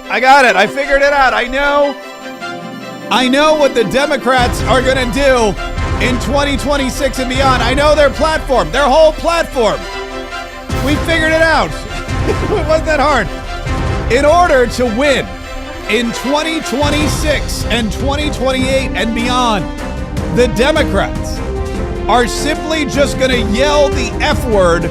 I got it. I figured it out. I know what the Democrats are going to do in 2026 and beyond. I know their platform, their whole platform. We figured it out. It wasn't that hard. In order to win in 2026 and 2028 and beyond, the Democrats are simply just going to yell the F word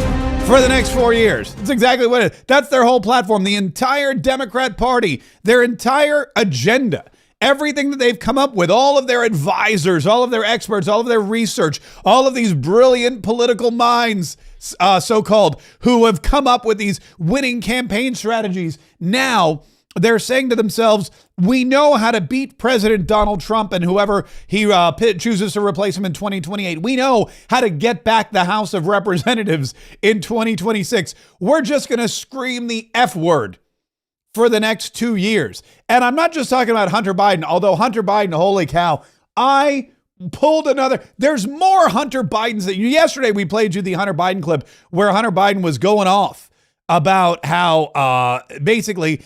for the next 4 years. That's exactly what it is. That's their whole platform. The entire Democrat Party, their entire agenda, everything that they've come up with, all of their advisors, all of their experts, all of their research, all of these brilliant political minds, so-called, who have come up with these winning campaign strategies. Now they're saying to themselves, we know how to beat President Donald Trump and whoever he chooses to replace him in 2028. We know how to get back the House of Representatives in 2026. We're just going to scream the F word for the next 2 years. And I'm not just talking about Hunter Biden, although Hunter Biden, holy cow, I pulled another. There's more Hunter Bidens. Yesterday we played you the Hunter Biden clip where Hunter Biden was going off about how basically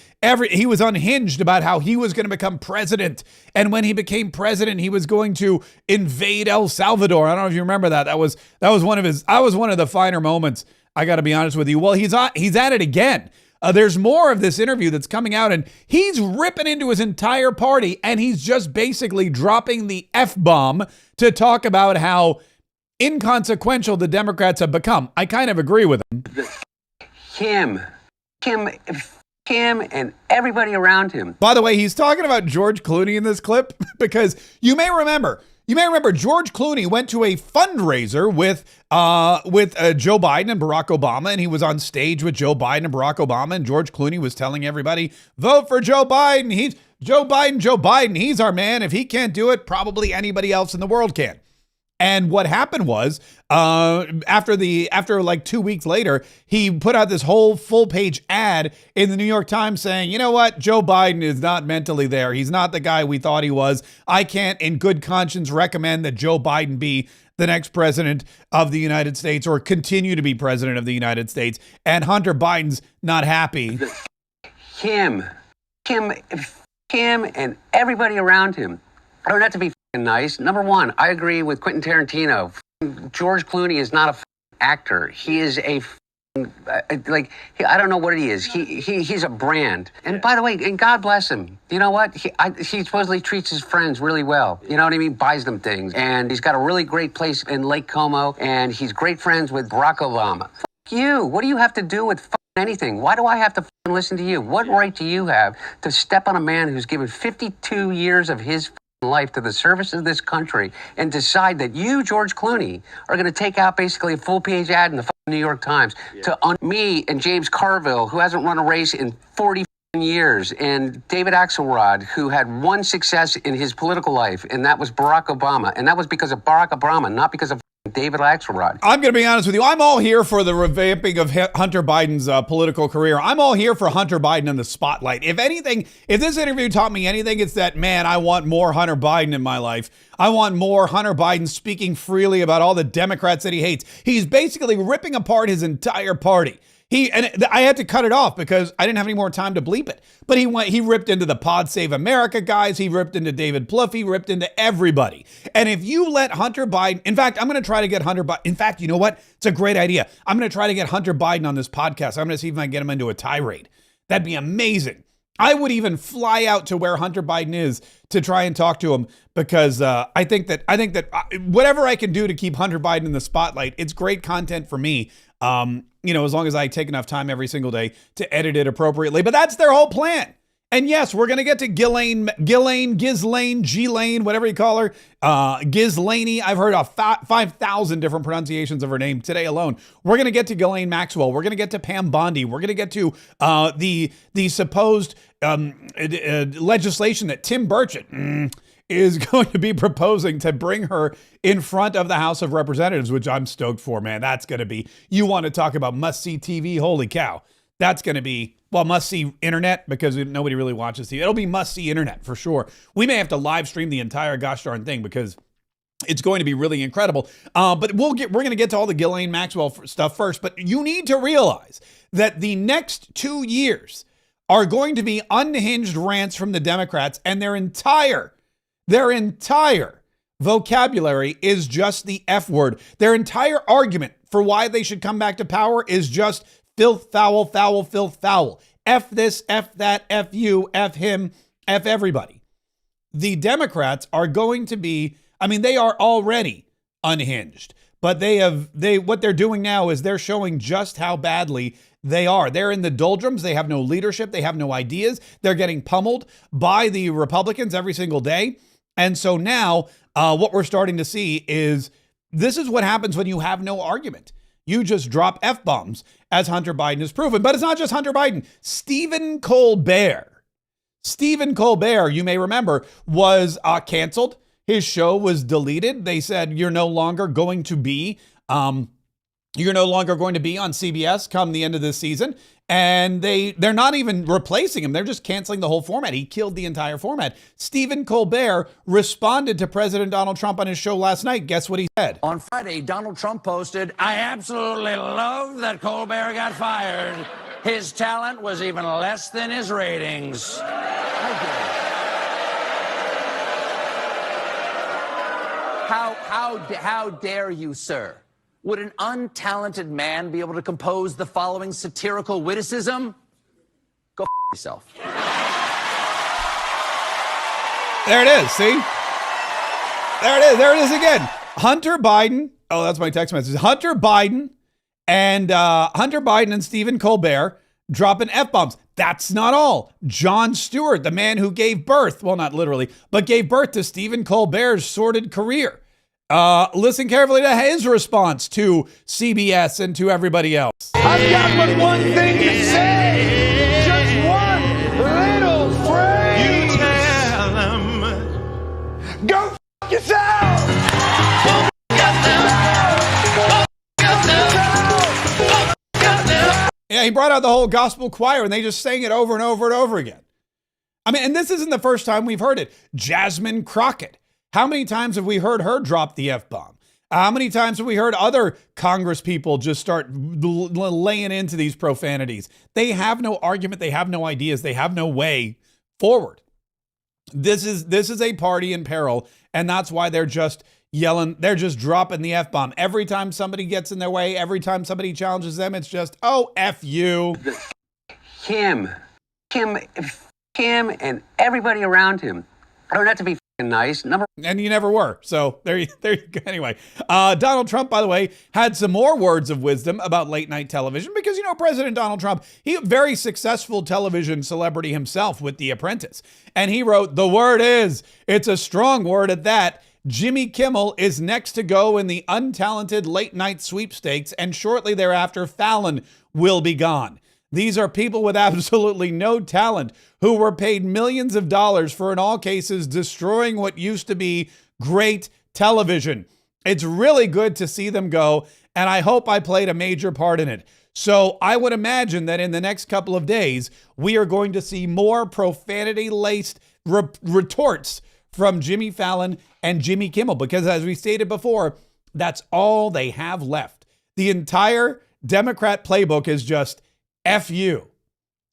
he was unhinged about how he was going to become president. And when he became president, he was going to invade El Salvador. I don't know if you remember that. That was one of the finer moments. I got to be honest with you. Well, he's at it again. There's more of this interview that's coming out, and he's ripping into his entire party, and he's just basically dropping the F-bomb to talk about how inconsequential the Democrats have become. I kind of agree with him. Him, and everybody around him. By the way, he's talking about George Clooney in this clip because you may remember George Clooney went to a fundraiser with Joe Biden and Barack Obama, and he was on stage with Joe Biden and Barack Obama, and George Clooney was telling everybody, vote for Joe Biden. Joe Biden. He's our man. If he can't do it, probably anybody else in the world can. And what happened was, after like 2 weeks later, he put out this whole full-page ad in the New York Times saying, you know what, Joe Biden is not mentally there. He's not the guy we thought he was. I can't, in good conscience, recommend that Joe Biden be the next president of the United States or continue to be president of the United States. And Hunter Biden's not happy. Him, and everybody around him are not to be nice. Number one, I agree with Quentin Tarantino. George Clooney is not a actor. He is I don't know what he is. He's a brand. And by the way, and God bless him. You know what? He supposedly treats his friends really well. You know what I mean? Buys them things. And he's got a really great place in Lake Como. And he's great friends with Barack Obama. F*** you. What do you have to do with anything? Why do I have to listen to you? What right do you have to step on a man who's given 52 years of his life to the service of this country and decide that you, George Clooney, are going to take out basically a full-page ad in the New York Times to me and James Carville, who hasn't run a race in 40 years, and David Axelrod, who had one success in his political life, and that was Barack Obama. And that was because of Barack Obama, not because of David Axelrod. I'm going to be honest with you. I'm all here for the revamping of Hunter Biden's political career. I'm all here for Hunter Biden in the spotlight. If anything, if this interview taught me anything, it's that, man, I want more Hunter Biden in my life. I want more Hunter Biden speaking freely about all the Democrats that he hates. He's basically ripping apart his entire party. I had to cut it off because I didn't have any more time to bleep it. But he ripped into the Pod Save America guys. He ripped into David Plouffe. He ripped into everybody. And if you let Hunter Biden, in fact, I'm going to try to get Hunter Biden. In fact, you know what? It's a great idea. I'm going to try to get Hunter Biden on this podcast. I'm going to see if I can get him into a tirade. That'd be amazing. I would even fly out to where Hunter Biden is to try and talk to him because I think that whatever I can do to keep Hunter Biden in the spotlight, it's great content for me. As long as I take enough time every single day to edit it appropriately. But that's their whole plan. And yes, we're going to get to Ghislaine, whatever you call her. Ghislaine. I've heard of 5,000 different pronunciations of her name today alone. We're going to get to Ghislaine Maxwell. We're going to get to Pam Bondi. We're going to get to the supposed legislation that Tim Burchett is going to be proposing to bring her in front of the House of Representatives, which I'm stoked for, man. That's going to be, you want to talk about must-see TV? Holy cow. That's going to be, well, must-see internet because nobody really watches TV. It'll be must-see internet for sure. We may have to live stream the entire gosh darn thing because it's going to be really incredible. But we're going to get to all the Ghislaine Maxwell stuff first. But you need to realize that the next 2 years are going to be unhinged rants from the Democrats, and their entire vocabulary is just the F word. Their entire argument for why they should come back to power is just filth, foul, foul, filth, foul. F this, F that, F you, F him, F everybody. The Democrats are going to be, they are already unhinged, but what they're doing now is they're showing just how badly they are. They're in the doldrums. They have no leadership. They have no ideas. They're getting pummeled by the Republicans every single day. And so now what we're starting to see is this is what happens when you have no argument. You just drop F-bombs, as Hunter Biden has proven. But it's not just Hunter Biden. Stephen Colbert, you may remember, was canceled. His show was deleted. They said, you're no longer going to be on CBS come the end of this season. And they're not even replacing him. They're just canceling the whole format. He killed the entire format. Stephen Colbert responded to President Donald Trump on his show last night. Guess what he said? On Friday, Donald Trump posted, "I absolutely love that Colbert got fired. His talent was even less than his ratings." How dare you, sir? Would an untalented man be able to compose the following satirical witticism? Go yourself. There it is. See? There it is again. Hunter Biden. Oh, that's my text message. Hunter Biden and Stephen Colbert dropping F-bombs. That's not all. Jon Stewart, the man who gave birth, well, not literally, but gave birth to Stephen Colbert's sordid career. Listen carefully to his response to CBS and to everybody else. I've got but one thing to say. Just one little phrase. You tell them. Go f*** yourself. Yeah, he brought out the whole gospel choir and they just sang it over and over and over again. And this isn't the first time we've heard it. Jasmine Crockett. How many times have we heard her drop the F-bomb? How many times have we heard other Congress people just start laying into these profanities? They have no argument. They have no ideas. They have no way forward. This is a party in peril, and that's why they're just yelling. They're just dropping the F-bomb. Every time somebody gets in their way, every time somebody challenges them, it's just, oh, F you. Him, and everybody around him. I don't have to be nice. And you never were. So there you go. Anyway, Donald Trump, by the way, had some more words of wisdom about late night television because, President Donald Trump, he a very successful television celebrity himself with The Apprentice. And he wrote, "The word is, it's a strong word at that. Jimmy Kimmel is next to go in the untalented late night sweepstakes, and shortly thereafter, Fallon will be gone. These are people with absolutely no talent who were paid millions of dollars for, in all cases, destroying what used to be great television. It's really good to see them go, and I hope I played a major part in it." So I would imagine that in the next couple of days, we are going to see more profanity-laced retorts from Jimmy Fallon and Jimmy Kimmel, because as we stated before, that's all they have left. The entire Democrat playbook is just F you,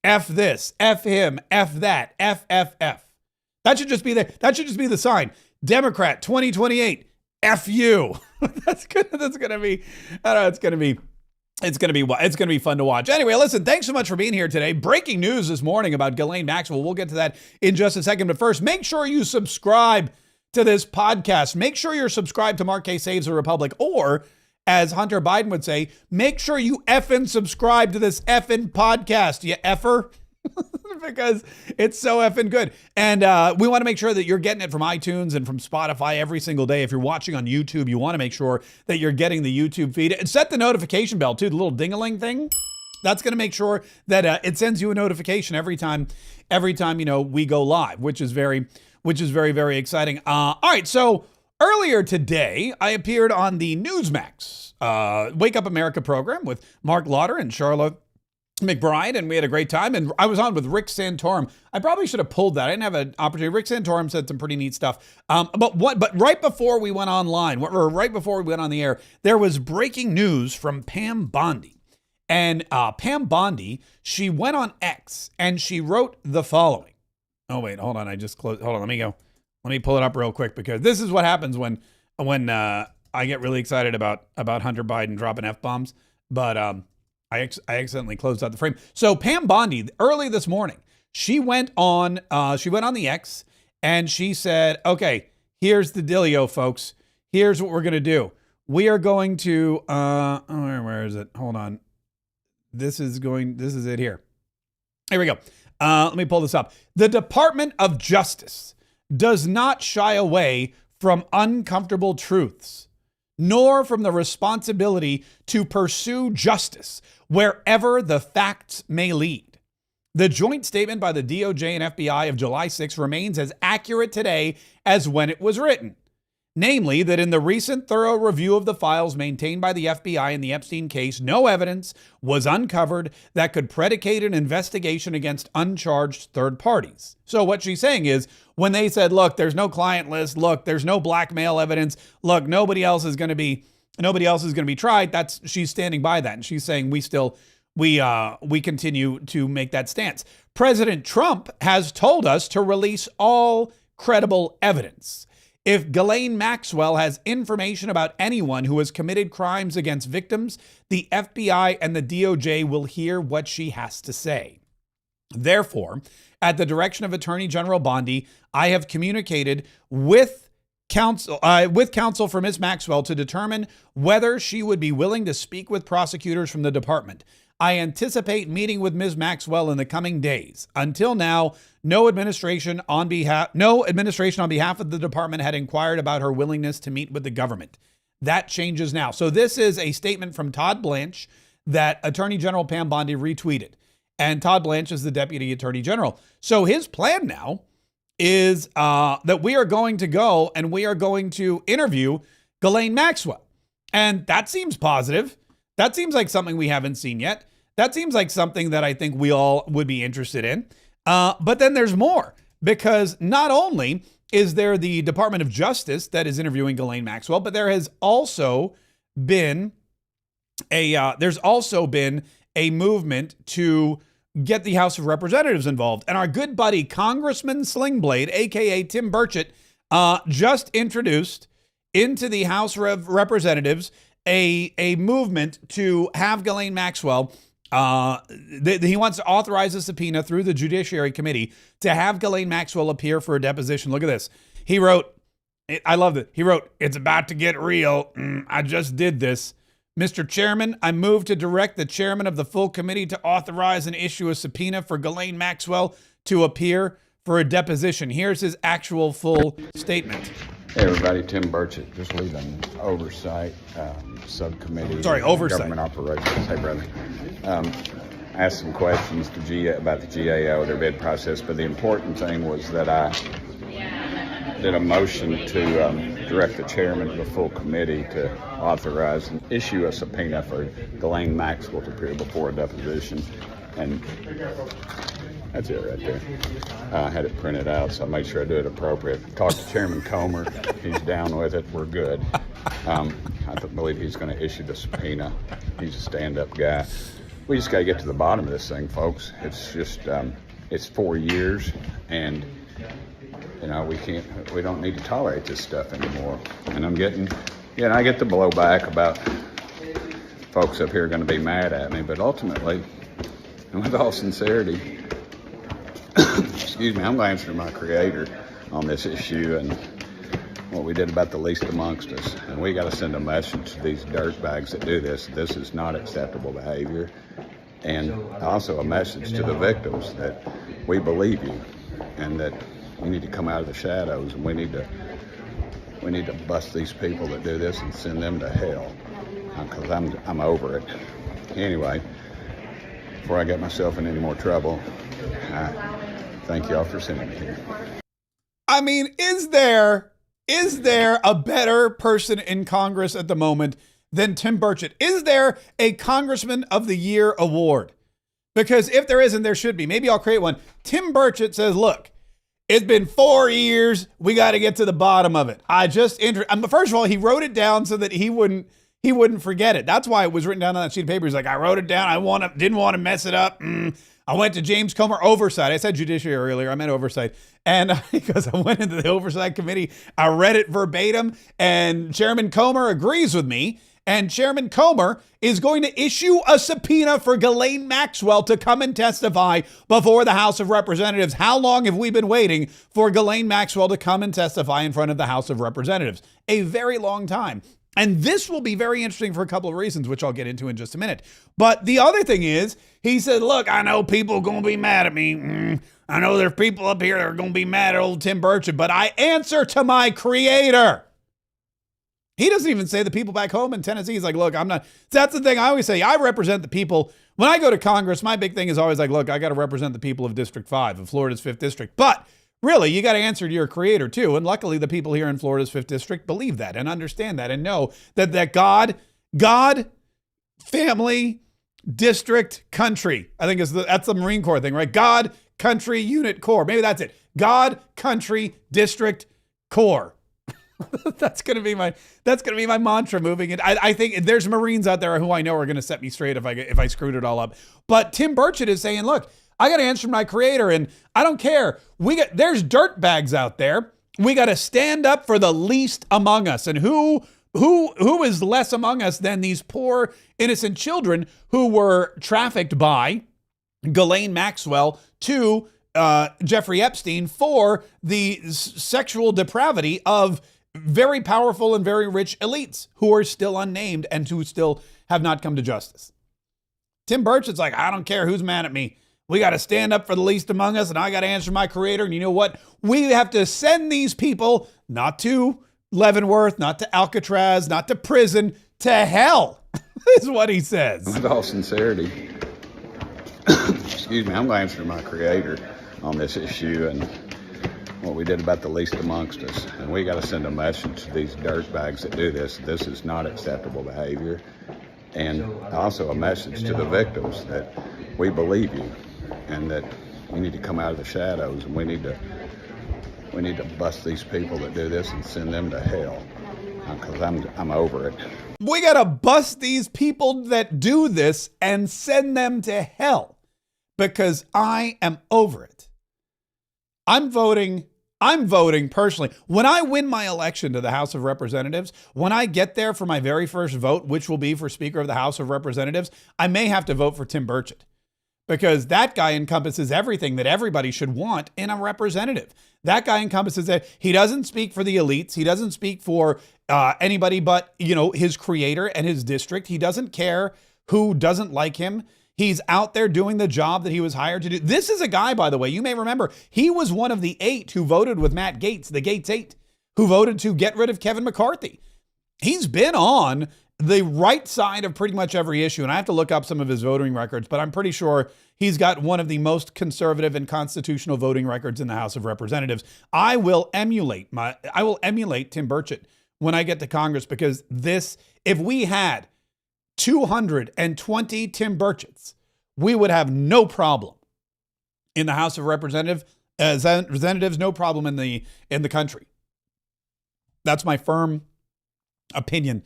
F this, F him, F that, F, F, F. That should just be the sign. Democrat 2028, F you. That's gonna be, I don't know, it's gonna be fun to watch. Anyway, listen, thanks so much for being here today. Breaking news this morning about Ghislaine Maxwell. We'll get to that in just a second. But first, make sure you subscribe to this podcast. Make sure you're subscribed to Mark Kaye Saves the Republic, or as Hunter Biden would say, make sure you effing subscribe to this effing podcast, you effer, because it's so effing good. And we want to make sure that you're getting it from iTunes and from Spotify every single day. If you're watching on YouTube, you want to make sure that you're getting the YouTube feed. And set the notification bell, too, the little ding-a-ling thing. That's going to make sure that it sends you a notification every time we go live, which is very, very exciting. All right, so earlier today, I appeared on the Newsmax Wake Up America program with Mark Lauder and Charlotte McBride, and we had a great time. And I was on with Rick Santorum. I probably should have pulled that. I didn't have an opportunity. Rick Santorum said some pretty neat stuff. But right before we went online, or right before we went on the air, there was breaking news from Pam Bondi. And Pam Bondi, she went on X and she wrote the following. Oh, wait, hold on. I just closed. Hold on. Let me pull it up real quick, because this is what happens when I get really excited about Hunter Biden dropping F-bombs. But I accidentally closed out the frame. So Pam Bondi, early this morning, she went on the X and she said, okay, here's the dealio, folks. Here's what we're going to do. We are going to, where is it? Hold on. This is it here. Here we go. Let me pull this up. The Department of Justice does not shy away from uncomfortable truths, nor from the responsibility to pursue justice wherever the facts may lead. The joint statement by the DOJ and FBI of July 6 remains as accurate today as when it was written. Namely, that in the recent thorough review of the files maintained by the FBI in the Epstein case, no evidence was uncovered that could predicate an investigation against uncharged third parties. So what she's saying is, when they said, look, there's no client list, look, there's no blackmail evidence, look, nobody else is going to be tried, she's standing by that. And she's saying we continue to make that stance. President Trump has told us to release all credible evidence. If Ghislaine Maxwell has information about anyone who has committed crimes against victims, the FBI and the DOJ will hear what she has to say. Therefore, at the direction of Attorney General Bondi, I have communicated with counsel for Ms. Maxwell to determine whether she would be willing to speak with prosecutors from the department. I anticipate meeting with Ms. Maxwell in the coming days. Until now, no administration on behalf of the department had inquired about her willingness to meet with the government. That changes now. So this is a statement from Todd Blanche that Attorney General Pam Bondi retweeted. And Todd Blanche is the Deputy Attorney General. So his plan now is that we are going to go and we are going to interview Ghislaine Maxwell. And that seems positive. That seems like something we haven't seen yet. That seems like something that I think we all would be interested in. But then there's more, because not only is there the Department of Justice that is interviewing Ghislaine Maxwell, but there has also been a movement to get the House of Representatives involved. And our good buddy, Congressman Slingblade, aka Tim Burchett, just introduced into the House of Representatives a movement to have Ghislaine Maxwell. He wants to authorize a subpoena through the Judiciary Committee to have Ghislaine Maxwell appear for a deposition. Look at this. He wrote, I love it. He wrote, "It's about to get real. I just did this. Mr. Chairman, I move to direct the chairman of the full committee to authorize and issue a subpoena for Ghislaine Maxwell to appear for a deposition." Here's his actual full statement. Hey everybody, Tim Burchett, just leading oversight subcommittee. Oversight. Government operations. Hey brother. Asked some questions to about the GAO, their bid process, but the important thing was that I did a motion to direct the chairman of the full committee to authorize and issue a subpoena for Ghislaine Maxwell to appear before a deposition. And that's it right there. I had it printed out, so I made sure I do it appropriate. Talked to Chairman Comer. He's down with it. We're good. I believe he's going to issue the subpoena. He's a stand-up guy. We just got to get to the bottom of this thing, folks. It's just, it's 4 years, and we don't need to tolerate this stuff anymore. And I get the blowback about folks up here are going to be mad at me, but ultimately, and with all sincerity, excuse me, I'm going to answer my creator on this issue and what we did about the least amongst us. And we got to send a message to these dirtbags that do this. This is not acceptable behavior. And also a message to the victims that we believe you and that you need to come out of the shadows, and we need to bust these people that do this and send them to hell, because I'm over it. Anyway, before I get myself in any more trouble, thank y'all for sending me here. I mean, is there a better person in Congress at the moment than Tim Burchett? Is there a Congressman of the Year award? Because if there isn't, there should be. Maybe I'll create one. Tim Burchett says, look, it's been 4 years. We got to get to the bottom of it. First of all, he wrote it down so that he wouldn't he wouldn't forget it. That's why it was written down on that sheet of paper. He's like, I wrote it down. Didn't want to mess it up. I went to James Comer oversight. I said judiciary earlier. I meant oversight. And because I went into the oversight committee, I read it verbatim, and Chairman Comer agrees with me. And Chairman Comer is going to issue a subpoena for Ghislaine Maxwell to come and testify before the House of Representatives. How long have we been waiting for Ghislaine Maxwell to come and testify in front of the House of Representatives? A very long time. And this will be very interesting for a couple of reasons, which I'll get into in just a minute. But the other thing is, he said, look, I know people are going to be mad at me. I know there's people up here that are going to be mad at old Tim Burchett, but I answer to my creator. He doesn't even say the people back home in Tennessee. He's like, look, I'm not. That's the thing I always say. I represent the people. When I go to Congress, my big thing is always like, look, I got to represent the people of District 5, of Florida's 5th District. But really, you got to answer to your creator too. And luckily, the people here in Florida's 5th District believe that and understand that and know that God, family, district, country. I think that's the Marine Corps thing, right? God, country, unit, corps. Maybe that's it. God, country, district, corps. That's gonna be my mantra moving it. I think there's Marines out there who I know are gonna set me straight if I screwed it all up. But Tim Burchett is saying, look, I got to answer my creator, and I don't care. There's dirt bags out there. We got to stand up for the least among us. And who is less among us than these poor innocent children who were trafficked by Ghislaine Maxwell to Jeffrey Epstein for the sexual depravity of very powerful and very rich elites who are still unnamed and who still have not come to justice. Tim Burchett's like, I don't care who's mad at me. We got to stand up for the least among us, and I got to answer my creator. And you know what? We have to send these people not to Leavenworth, not to Alcatraz, not to prison, to hell, is what he says. With all sincerity, excuse me, I'm going to answer my creator on this issue and what we did about the least amongst us. And we got to send a message to these dirtbags that do this. This is not acceptable behavior. And also a message to the victims that we believe you and that we need to come out of the shadows, and we need to bust these people that do this and send them to hell, because I'm over it. We got to bust these people that do this and send them to hell, because I am over it. I'm voting personally. When I win my election to the House of Representatives, when I get there for my very first vote, which will be for Speaker of the House of Representatives, I may have to vote for Tim Burchett, because that guy encompasses everything that everybody should want in a representative. That guy encompasses that. He doesn't speak for the elites. He doesn't speak for anybody but, his creator and his district. He doesn't care who doesn't like him. He's out there doing the job that he was hired to do. This is a guy, by the way, you may remember, he was one of the 8 who voted with Matt Gaetz, the Gaetz 8, who voted to get rid of Kevin McCarthy. He's been on the right side of pretty much every issue, and I have to look up some of his voting records, but I'm pretty sure he's got one of the most conservative and constitutional voting records in the House of Representatives. I will emulate Tim Burchett when I get to Congress, because if we had 220 Tim Burchetts, we would have no problem in the House of Representatives, no problem in the country. That's my firm opinion,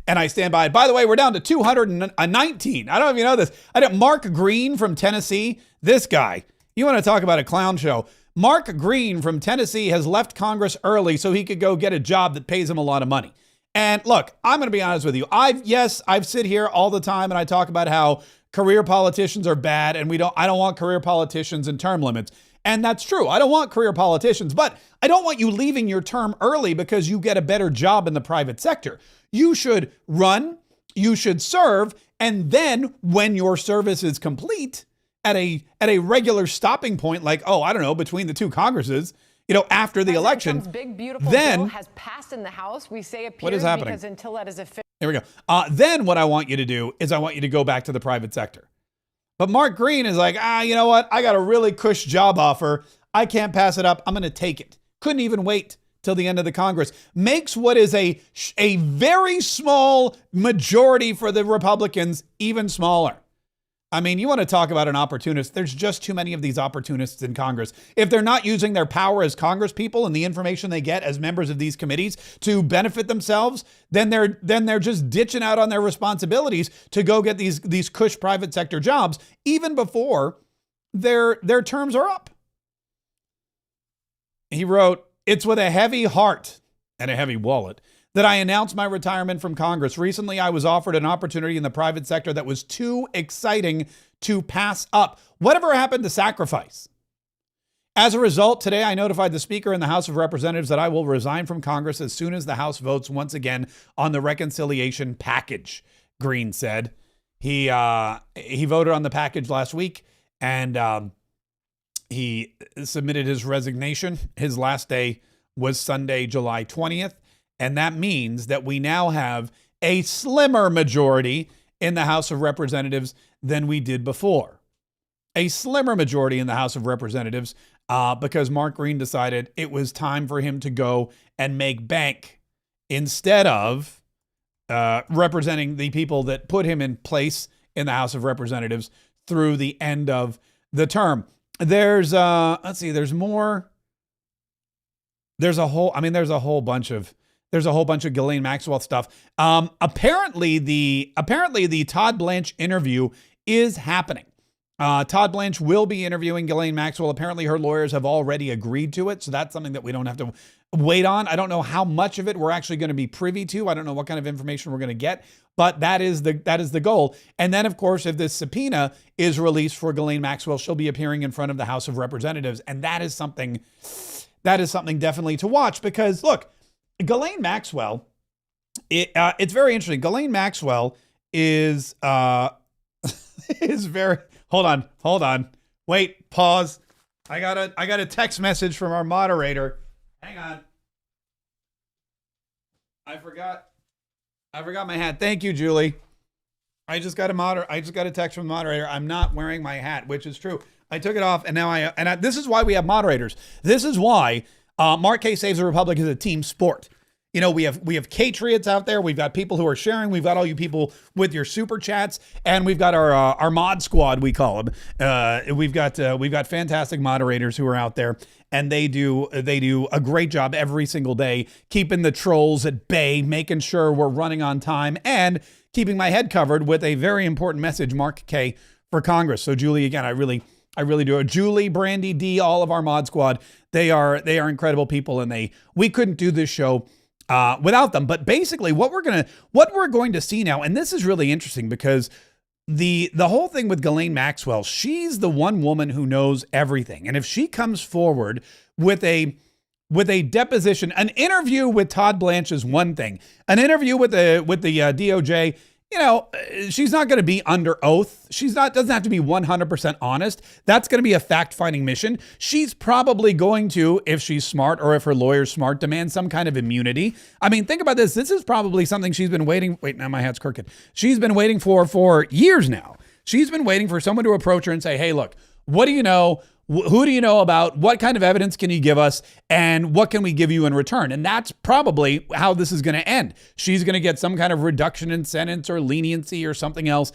and I stand by it. By the way, we're down to 219. I don't know if you know this. Mark Green from Tennessee, this guy, you want to talk about a clown show. Mark Green from Tennessee has left Congress early so he could go get a job that pays him a lot of money. And look, I'm going to be honest with you. I've sit here all the time and I talk about how career politicians are bad, and I don't want career politicians and term limits. And that's true. I don't want career politicians, but I don't want you leaving your term early because you get a better job in the private sector. You should run, you should serve, and then when your service is complete at a regular stopping point, like, between the two Congresses, after the election, Trump's big, beautiful then bill has passed in the House. We say appears what is happening? Because until that is official. Here we go. Then what I want you to do is I want you to go back to the private sector. But Mark Green is like, you know what? I got a really cush job offer. I can't pass it up. I'm going to take it. Couldn't even wait till the end of the Congress. Makes what is a very small majority for the Republicans even smaller. I mean, you want to talk about an opportunist. There's just too many of these opportunists in Congress. If they're not using their power as Congress people and the information they get as members of these committees to benefit themselves, then they're just ditching out on their responsibilities to go get these cush private sector jobs even before their terms are up. He wrote, "It's with a heavy heart and a heavy wallet that I announced my retirement from Congress. Recently, I was offered an opportunity in the private sector that was too exciting to pass up. Whatever happened to sacrifice? As a result, today I notified the Speaker in the House of Representatives that I will resign from Congress as soon as the House votes once again on the reconciliation package," Green said. He voted on the package last week, and he submitted his resignation. His last day was Sunday, July 20th. And that means that we now have a slimmer majority in the House of Representatives than we did before. A slimmer majority in the House of Representatives because Mark Green decided it was time for him to go and make bank instead of representing the people that put him in place in the House of Representatives through the end of the term. There's there's more. There's a whole bunch of Ghislaine Maxwell stuff. Apparently the Todd Blanche interview is happening. Todd Blanche will be interviewing Ghislaine Maxwell. Apparently her lawyers have already agreed to it. So that's something that we don't have to wait on. I don't know how much of it we're actually going to be privy to. I don't know what kind of information we're going to get, but that is the goal. And then of course, if this subpoena is released for Ghislaine Maxwell, she'll be appearing in front of the House of Representatives. And that is something definitely to watch because look, Ghislaine Maxwell, it's very interesting. Ghislaine Maxwell is very, hold on. Wait, pause. I got a text message from our moderator. Hang on. I forgot my hat. Thank you, Julie. I just got a text from the moderator. I'm not wearing my hat, which is true. I took it off and now this is why we have moderators. This is why Mark Kaye Saves the Republic is a team sport. You know, we have Katriots out there. We've got people who are sharing. We've got all you people with your super chats, and we've got our mod squad, we call them. We've got fantastic moderators who are out there, and they do a great job every single day, keeping the trolls at bay, making sure we're running on time, and keeping my head covered with a very important message, Mark Kaye for Congress. So Julie, again, I really do. Julie, Brandy, D, all of our mod squad, they are incredible people, and we couldn't do this show without them. But basically what we're going to see now, and this is really interesting because the whole thing with Ghislaine Maxwell, she's the one woman who knows everything. And if she comes forward with a deposition, an interview with Todd Blanche is one thing. An interview with the DOJ, you know, she's not going to be under oath. Doesn't have to be 100% honest. That's going to be a fact-finding mission. She's probably going to, if she's smart or if her lawyer's smart, demand some kind of immunity. I mean, think about this. This is probably something she's been waiting. Wait, now my hat's crooked. She's been waiting for years now. She's been waiting for someone to approach her and say, hey, look, what do you know? Who do you know about? What kind of evidence can you give us? And what can we give you in return? And that's probably how this is going to end. She's going to get some kind of reduction in sentence or leniency or something else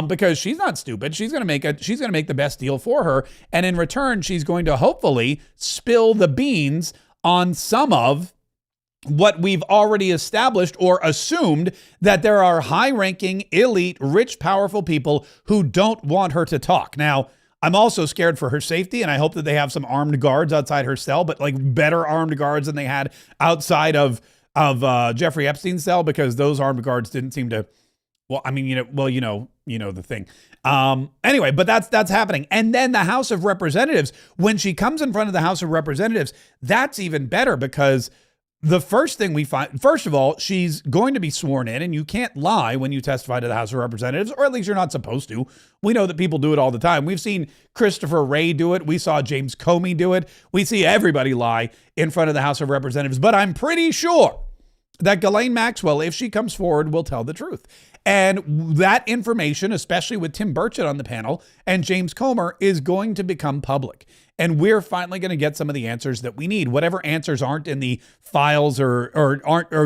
because she's not stupid. She's going to make the best deal for her. And in return, she's going to hopefully spill the beans on some of what we've already established or assumed, that there are high-ranking, elite, rich, powerful people who don't want her to talk. Now, I'm also scared for her safety, and I hope that they have some armed guards outside her cell, but like better armed guards than they had outside of Jeffrey Epstein's cell, because those armed guards didn't seem to. Well, I mean, you know the thing. Anyway, but that's happening. And then the House of Representatives, when she comes in front of the House of Representatives, that's even better because the first thing we find, first of all, she's going to be sworn in, and you can't lie when you testify to the House of Representatives, or at least you're not supposed to. We know that people do it all the time. We've seen Christopher Wray do it. We saw James Comey do it. We see everybody lie in front of the House of Representatives. But I'm pretty sure that Ghislaine Maxwell, if she comes forward, will tell the truth. And that information, especially with Tim Burchett on the panel and James Comer, is going to become public. And we're finally going to get some of the answers that we need. Whatever answers aren't in the files or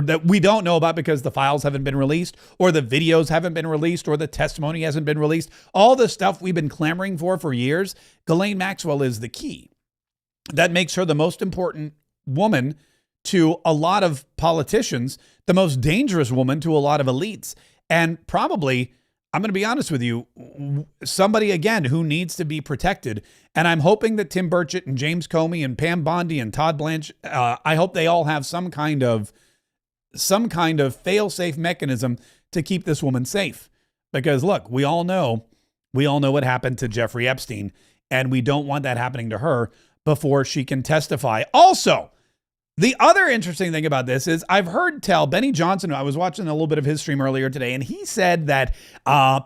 that we don't know about because the files haven't been released, or the videos haven't been released, or the testimony hasn't been released. All the stuff we've been clamoring for years, Ghislaine Maxwell is the key. That makes her the most important woman to a lot of politicians, the most dangerous woman to a lot of elites, and probably, I'm going to be honest with you, somebody, again, who needs to be protected. And I'm hoping that Tim Burchett and James Comey and Pam Bondi and Todd Blanche, I hope they all have some kind of fail-safe mechanism to keep this woman safe. Because look, we all know what happened to Jeffrey Epstein, and we don't want that happening to her before she can testify. Also, the other interesting thing about this is I've heard Benny Johnson, I was watching a little bit of his stream earlier today, and he said that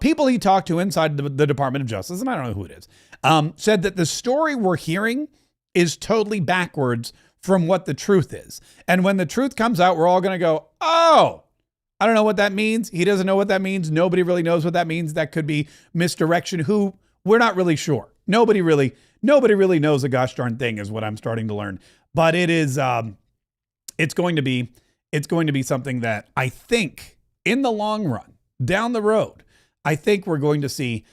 people he talked to inside the Department of Justice, and I don't know who it is, said that the story we're hearing is totally backwards from what the truth is. And when the truth comes out, we're all going to go, oh, I don't know what that means. He doesn't know what that means. Nobody really knows what that means. That could be misdirection. We're not really sure. Nobody really knows a gosh darn thing is what I'm starting to learn. But it is, it's going to be something that I think in the long run, down the road, I think we're going to see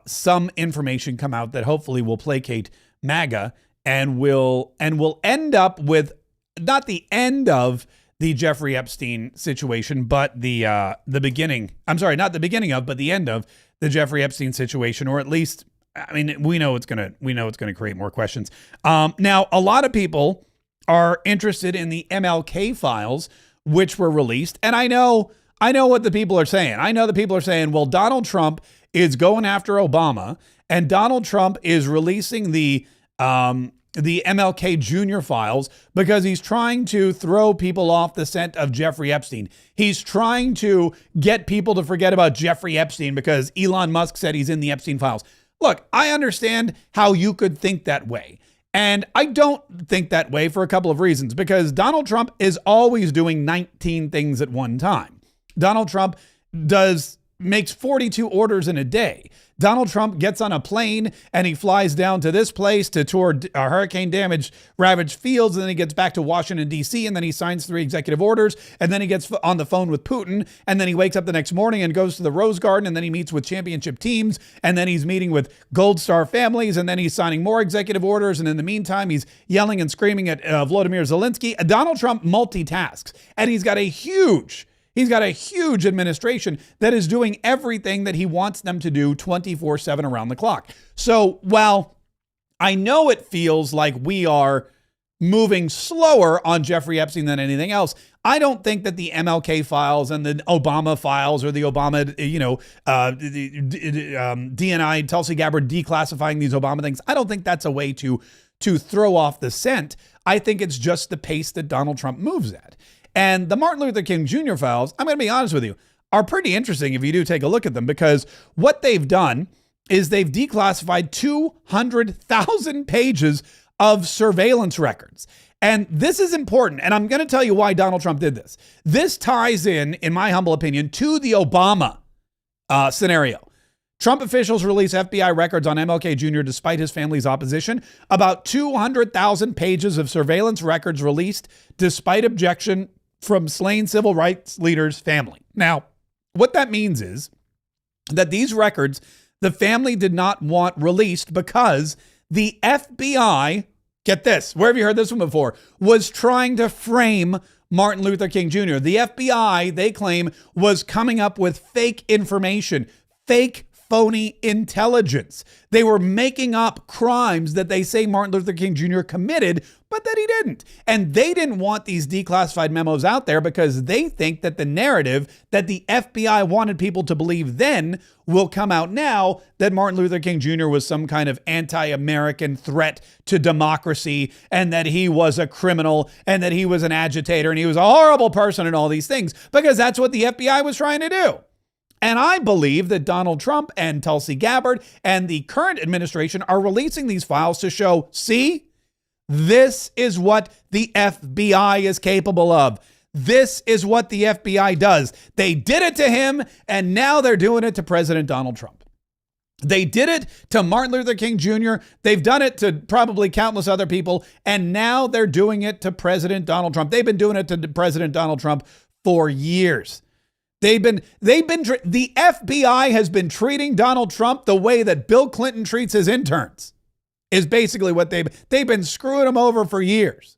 some information come out that hopefully will placate MAGA and will end up with not the end of the Jeffrey Epstein situation, but the beginning. I'm sorry, not the beginning of, but the end of the Jeffrey Epstein situation, or at least, I mean, we know it's going to create more questions. Now, a lot of people are interested in the MLK files, which were released. And I know what the people are saying. I know the people are saying, well, Donald Trump is going after Obama, and Donald Trump is releasing the MLK Jr. files because he's trying to throw people off the scent of Jeffrey Epstein. He's trying to get people to forget about Jeffrey Epstein because Elon Musk said he's in the Epstein files. Look, I understand how you could think that way. And I don't think that way for a couple of reasons, because Donald Trump is always doing 19 things at one time. Donald Trump makes 42 orders in a day. Donald Trump gets on a plane and he flies down to this place to tour hurricane ravaged fields. And then he gets back to Washington, D.C. and then he signs 3 executive orders. And then he gets on the phone with Putin. And then he wakes up the next morning and goes to the Rose Garden. And then he meets with championship teams. And then he's meeting with Gold Star families. And then he's signing more executive orders. And in the meantime, he's yelling and screaming at Volodymyr Zelensky. Donald Trump multitasks, and he's got a huge administration that is doing everything that he wants them to do 24/7 around the clock. So while I know it feels like we are moving slower on Jeffrey Epstein than anything else, I don't think that the MLK files and the Obama files or the Obama, DNI, Tulsi Gabbard declassifying these Obama things, I don't think that's a way to throw off the scent. I think it's just the pace that Donald Trump moves at. And the Martin Luther King Jr. files, I'm going to be honest with you, are pretty interesting if you do take a look at them, because what they've done is they've declassified 200,000 pages of surveillance records. And this is important, and I'm going to tell you why Donald Trump did this. This ties in my humble opinion, to the Obama scenario. Trump officials release FBI records on MLK Jr. despite his family's opposition. About 200,000 pages of surveillance records released despite objection from slain civil rights leaders' family. Now, what that means is that these records, the family did not want released because the FBI, get this, where have you heard this one before, was trying to frame Martin Luther King Jr. The FBI, they claim, was coming up with fake information, fake phony intelligence. They were making up crimes that they say Martin Luther King Jr. committed, but that he didn't. And they didn't want these declassified memos out there because they think that the narrative that the FBI wanted people to believe then will come out now, that Martin Luther King Jr. was some kind of anti-American threat to democracy, and that he was a criminal, and that he was an agitator, and he was a horrible person, and all these things, because that's what the FBI was trying to do. And I believe that Donald Trump and Tulsi Gabbard and the current administration are releasing these files to show, see, this is what the FBI is capable of. This is what the FBI does. They did it to him, and now they're doing it to President Donald Trump. They did it to Martin Luther King Jr. They've done it to probably countless other people, and now they're doing it to President Donald Trump. They've been doing it to President Donald Trump for years. The FBI has been treating Donald Trump the way that Bill Clinton treats his interns, is basically what they've been screwing him over for years.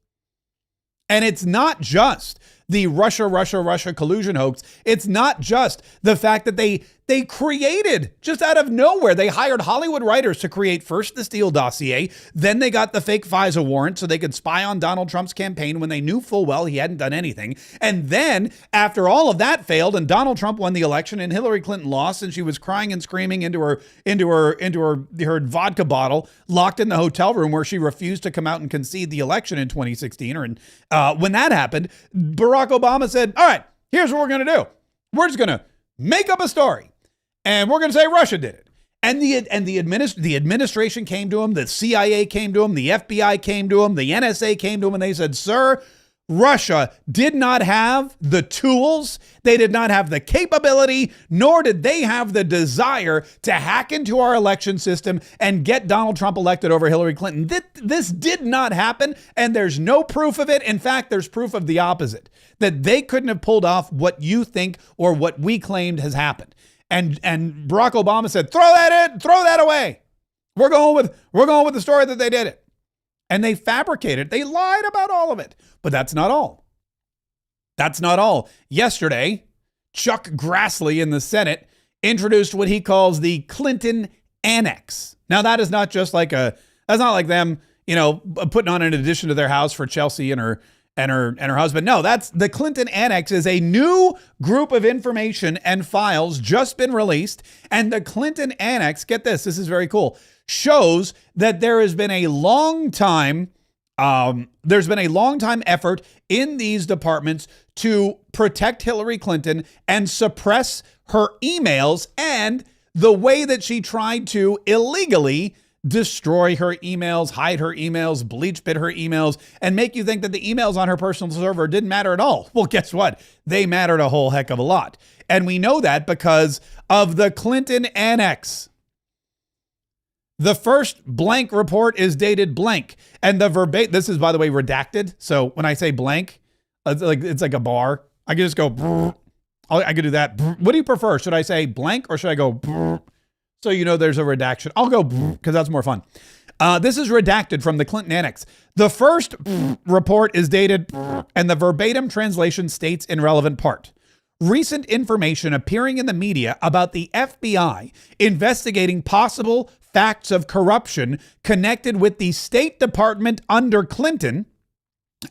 And it's not just the Russia collusion hoax. It's not just the fact that they created, just out of nowhere, they hired Hollywood writers to create first the Steele dossier, then they got the fake FISA warrant so they could spy on Donald Trump's campaign when they knew full well he hadn't done anything. And then after all of that failed and Donald Trump won the election and Hillary Clinton lost and she was crying and screaming into her vodka bottle locked in the hotel room where she refused to come out and concede the election in 2016. When that happened, Barack Obama said, all right, here's what we're going to do. We're just going to make up a story. And we're going to say Russia did it. And the administration came to him, the CIA came to him, the FBI came to him, the NSA came to him, and they said, sir, Russia did not have the tools, they did not have the capability, nor did they have the desire to hack into our election system and get Donald Trump elected over Hillary Clinton. This did not happen, and there's no proof of it. In fact, there's proof of the opposite, that they couldn't have pulled off what you think or what we claimed has happened. And Barack Obama said, throw that away. We're going with the story that they did it. And they fabricated, they lied about all of it. But that's not all. That's not all. Yesterday, Chuck Grassley in the Senate introduced what he calls the Clinton Annex. Now, that is not just that's not like them, putting on an addition to their house for Chelsea and her husband. No, that's the Clinton Annex is a new group of information and files just been released. And the Clinton Annex, get this is very cool, shows that there has been a long time effort in these departments to protect Hillary Clinton and suppress her emails and the way that she tried to illegally destroy her emails, hide her emails, bleach bit her emails, and make you think that the emails on her personal server didn't matter at all. Well, guess what? They mattered a whole heck of a lot. And we know that because of the Clinton Annex. The first blank report is dated blank. And the this is, by the way, redacted. So when I say blank, it's like a bar. I can just go, I could do that. What do you prefer? Should I say blank or should I go, so there's a redaction? I'll go because that's more fun. This is redacted from the Clinton Annex. The first report is dated and the verbatim translation states in relevant part. Recent information appearing in the media about the FBI investigating possible facts of corruption connected with the State Department under Clinton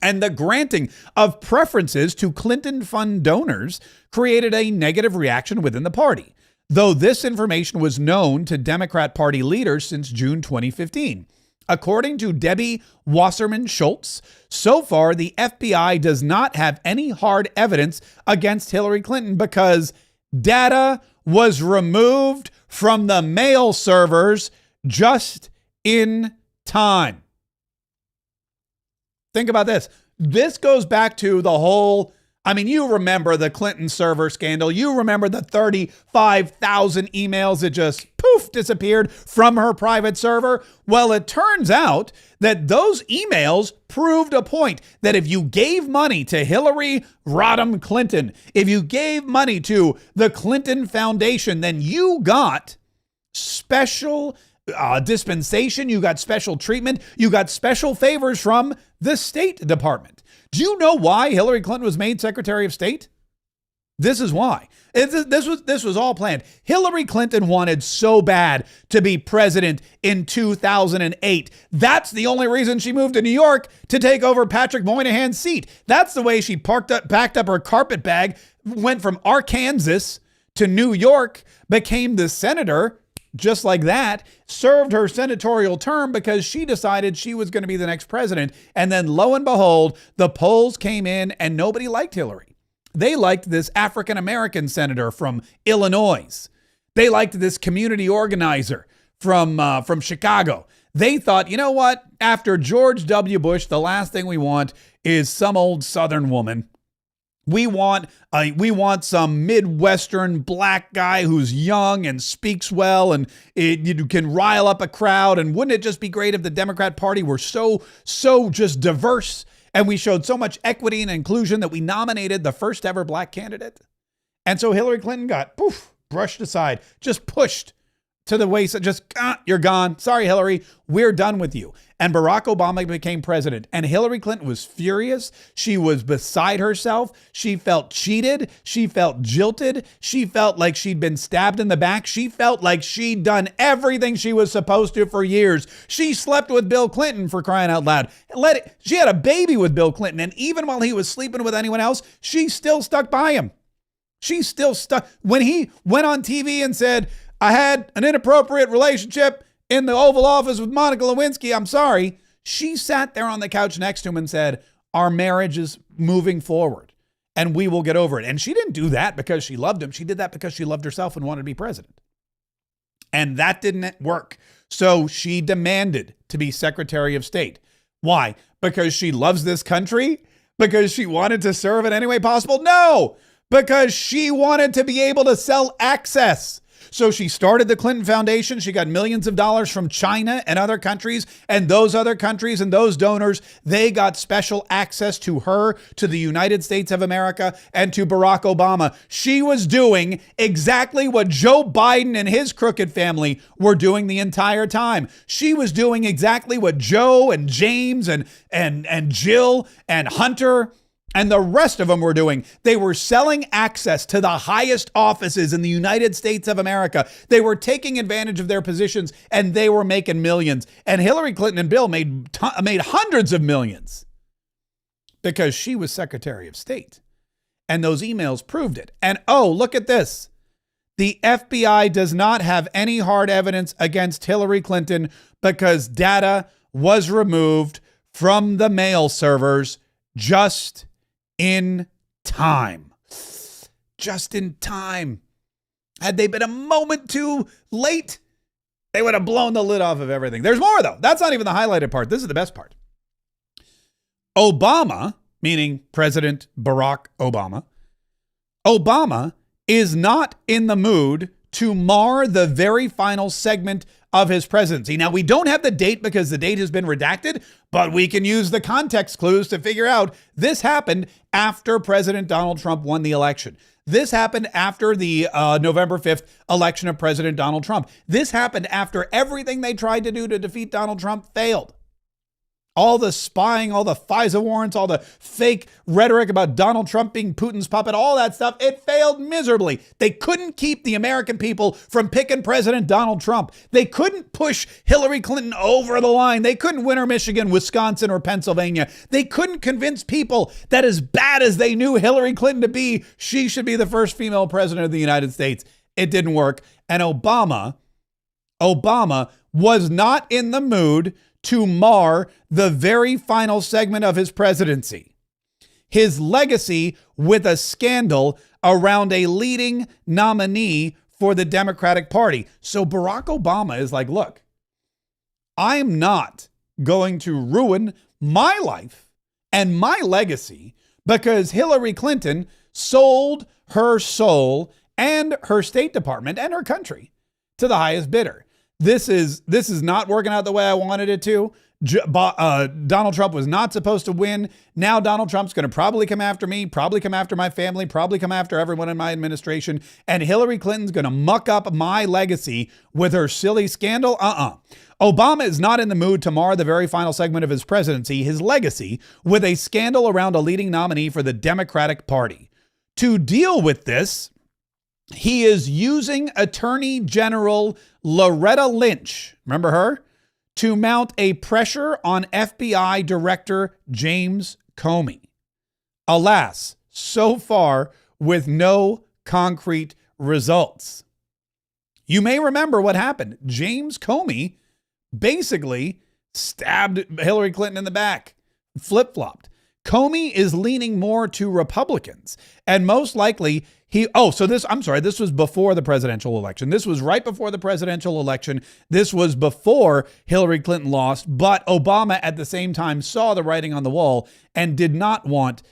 and the granting of preferences to Clinton fund donors created a negative reaction within the party, though this information was known to Democrat Party leaders since June 2015. According to Debbie Wasserman Schultz, so far the FBI does not have any hard evidence against Hillary Clinton because data was removed from the mail servers just in time. Think about this. This goes back to the whole, you remember the Clinton server scandal. You remember the 35,000 emails that just poof disappeared from her private server. Well, it turns out that those emails proved a point that if you gave money to Hillary Rodham Clinton, if you gave money to the Clinton Foundation, then you got special dispensation, you got special treatment, you got special favors from the State Department. Do you know why Hillary Clinton was made Secretary of State? This is why. This was all planned. Hillary Clinton wanted so bad to be president in 2008. That's the only reason she moved to New York to take over Patrick Moynihan's seat. That's the way she packed up her carpet bag, went from Arkansas to New York, became the senator, just like that, served her senatorial term because she decided she was going to be the next president. And then lo and behold, the polls came in and nobody liked Hillary. They liked this African-American senator from Illinois. They liked this community organizer from Chicago. They thought, you know what? After George W. Bush, the last thing we want is some old Southern woman We want some Midwestern black guy who's young and speaks well and you can rile up a crowd. And wouldn't it just be great if the Democrat Party were so just diverse and we showed so much equity and inclusion that we nominated the first ever black candidate? And so Hillary Clinton got brushed aside, just pushed to the wayside, just you're gone. Sorry, Hillary, we're done with you. And Barack Obama became president. And Hillary Clinton was furious. She was beside herself. She felt cheated. She felt jilted. She felt like she'd been stabbed in the back. She felt like she'd done everything she was supposed to for years. She slept with Bill Clinton, for crying out loud. She had a baby with Bill Clinton. And even while he was sleeping with anyone else, she still stuck by him. She still stuck. When he went on TV and said, I had an inappropriate relationship in the Oval Office with Monica Lewinsky, I'm sorry, she sat there on the couch next to him and said, our marriage is moving forward and we will get over it. And she didn't do that because she loved him. She did that because she loved herself and wanted to be president. And that didn't work. So she demanded to be Secretary of State. Why? Because she loves this country? Because she wanted to serve in any way possible? No, because she wanted to be able to sell access. So she started the Clinton Foundation. She got millions of dollars from China and other countries. And those other countries and those donors, they got special access to her, to the United States of America, and to Barack Obama. She was doing exactly what Joe Biden and his crooked family were doing the entire time. She was doing exactly what Joe and James and Jill and Hunter and the rest of them were doing. They were selling access to the highest offices in the United States of America. They were taking advantage of their positions and they were making millions. And Hillary Clinton and Bill made hundreds of millions because she was Secretary of State. And those emails proved it. And oh, look at this. The FBI does not have any hard evidence against Hillary Clinton because data was removed from the mail servers just in time. Just in time. Had they been a moment too late, they would have blown the lid off of everything. There's more, though. That's not even the highlighted part. This is the best part. Obama, meaning President Barack Obama, Obama is not in the mood to mar the very final segment of his presidency. Now, we don't have the date because the date has been redacted, but we can use the context clues to figure out this happened after President Donald Trump won the election. This happened after the November 5th election of President Donald Trump. This happened after everything they tried to do to defeat Donald Trump failed. All the spying, all the FISA warrants, all the fake rhetoric about Donald Trump being Putin's puppet, all that stuff, it failed miserably. They couldn't keep the American people from picking President Donald Trump. They couldn't push Hillary Clinton over the line. They couldn't win her Michigan, Wisconsin, or Pennsylvania. They couldn't convince people that as bad as they knew Hillary Clinton to be, she should be the first female president of the United States. It didn't work. And Obama was not in the mood to mar the very final segment of his presidency. His legacy with a scandal around a leading nominee for the Democratic Party. So Barack Obama is like, look, I'm not going to ruin my life and my legacy because Hillary Clinton sold her soul and her State Department and her country to the highest bidder. This is not working out the way I wanted it to. Donald Trump was not supposed to win. Now Donald Trump's going to probably come after me, probably come after my family, probably come after everyone in my administration. And Hillary Clinton's going to muck up my legacy with her silly scandal. Obama is not in the mood to mar the very final segment of his presidency, his legacy, with a scandal around a leading nominee for the Democratic Party. To deal with this, he is using Attorney General Loretta Lynch, remember her, to mount a pressure on FBI Director James Comey. Alas, so far with no concrete results. You may remember what happened. James Comey basically stabbed Hillary Clinton in the back, flip-flopped. Comey is leaning more to Republicans, and most likely this was before the presidential election. This was right before the presidential election. This was before Hillary Clinton lost, but Obama at the same time saw the writing on the wall and did not want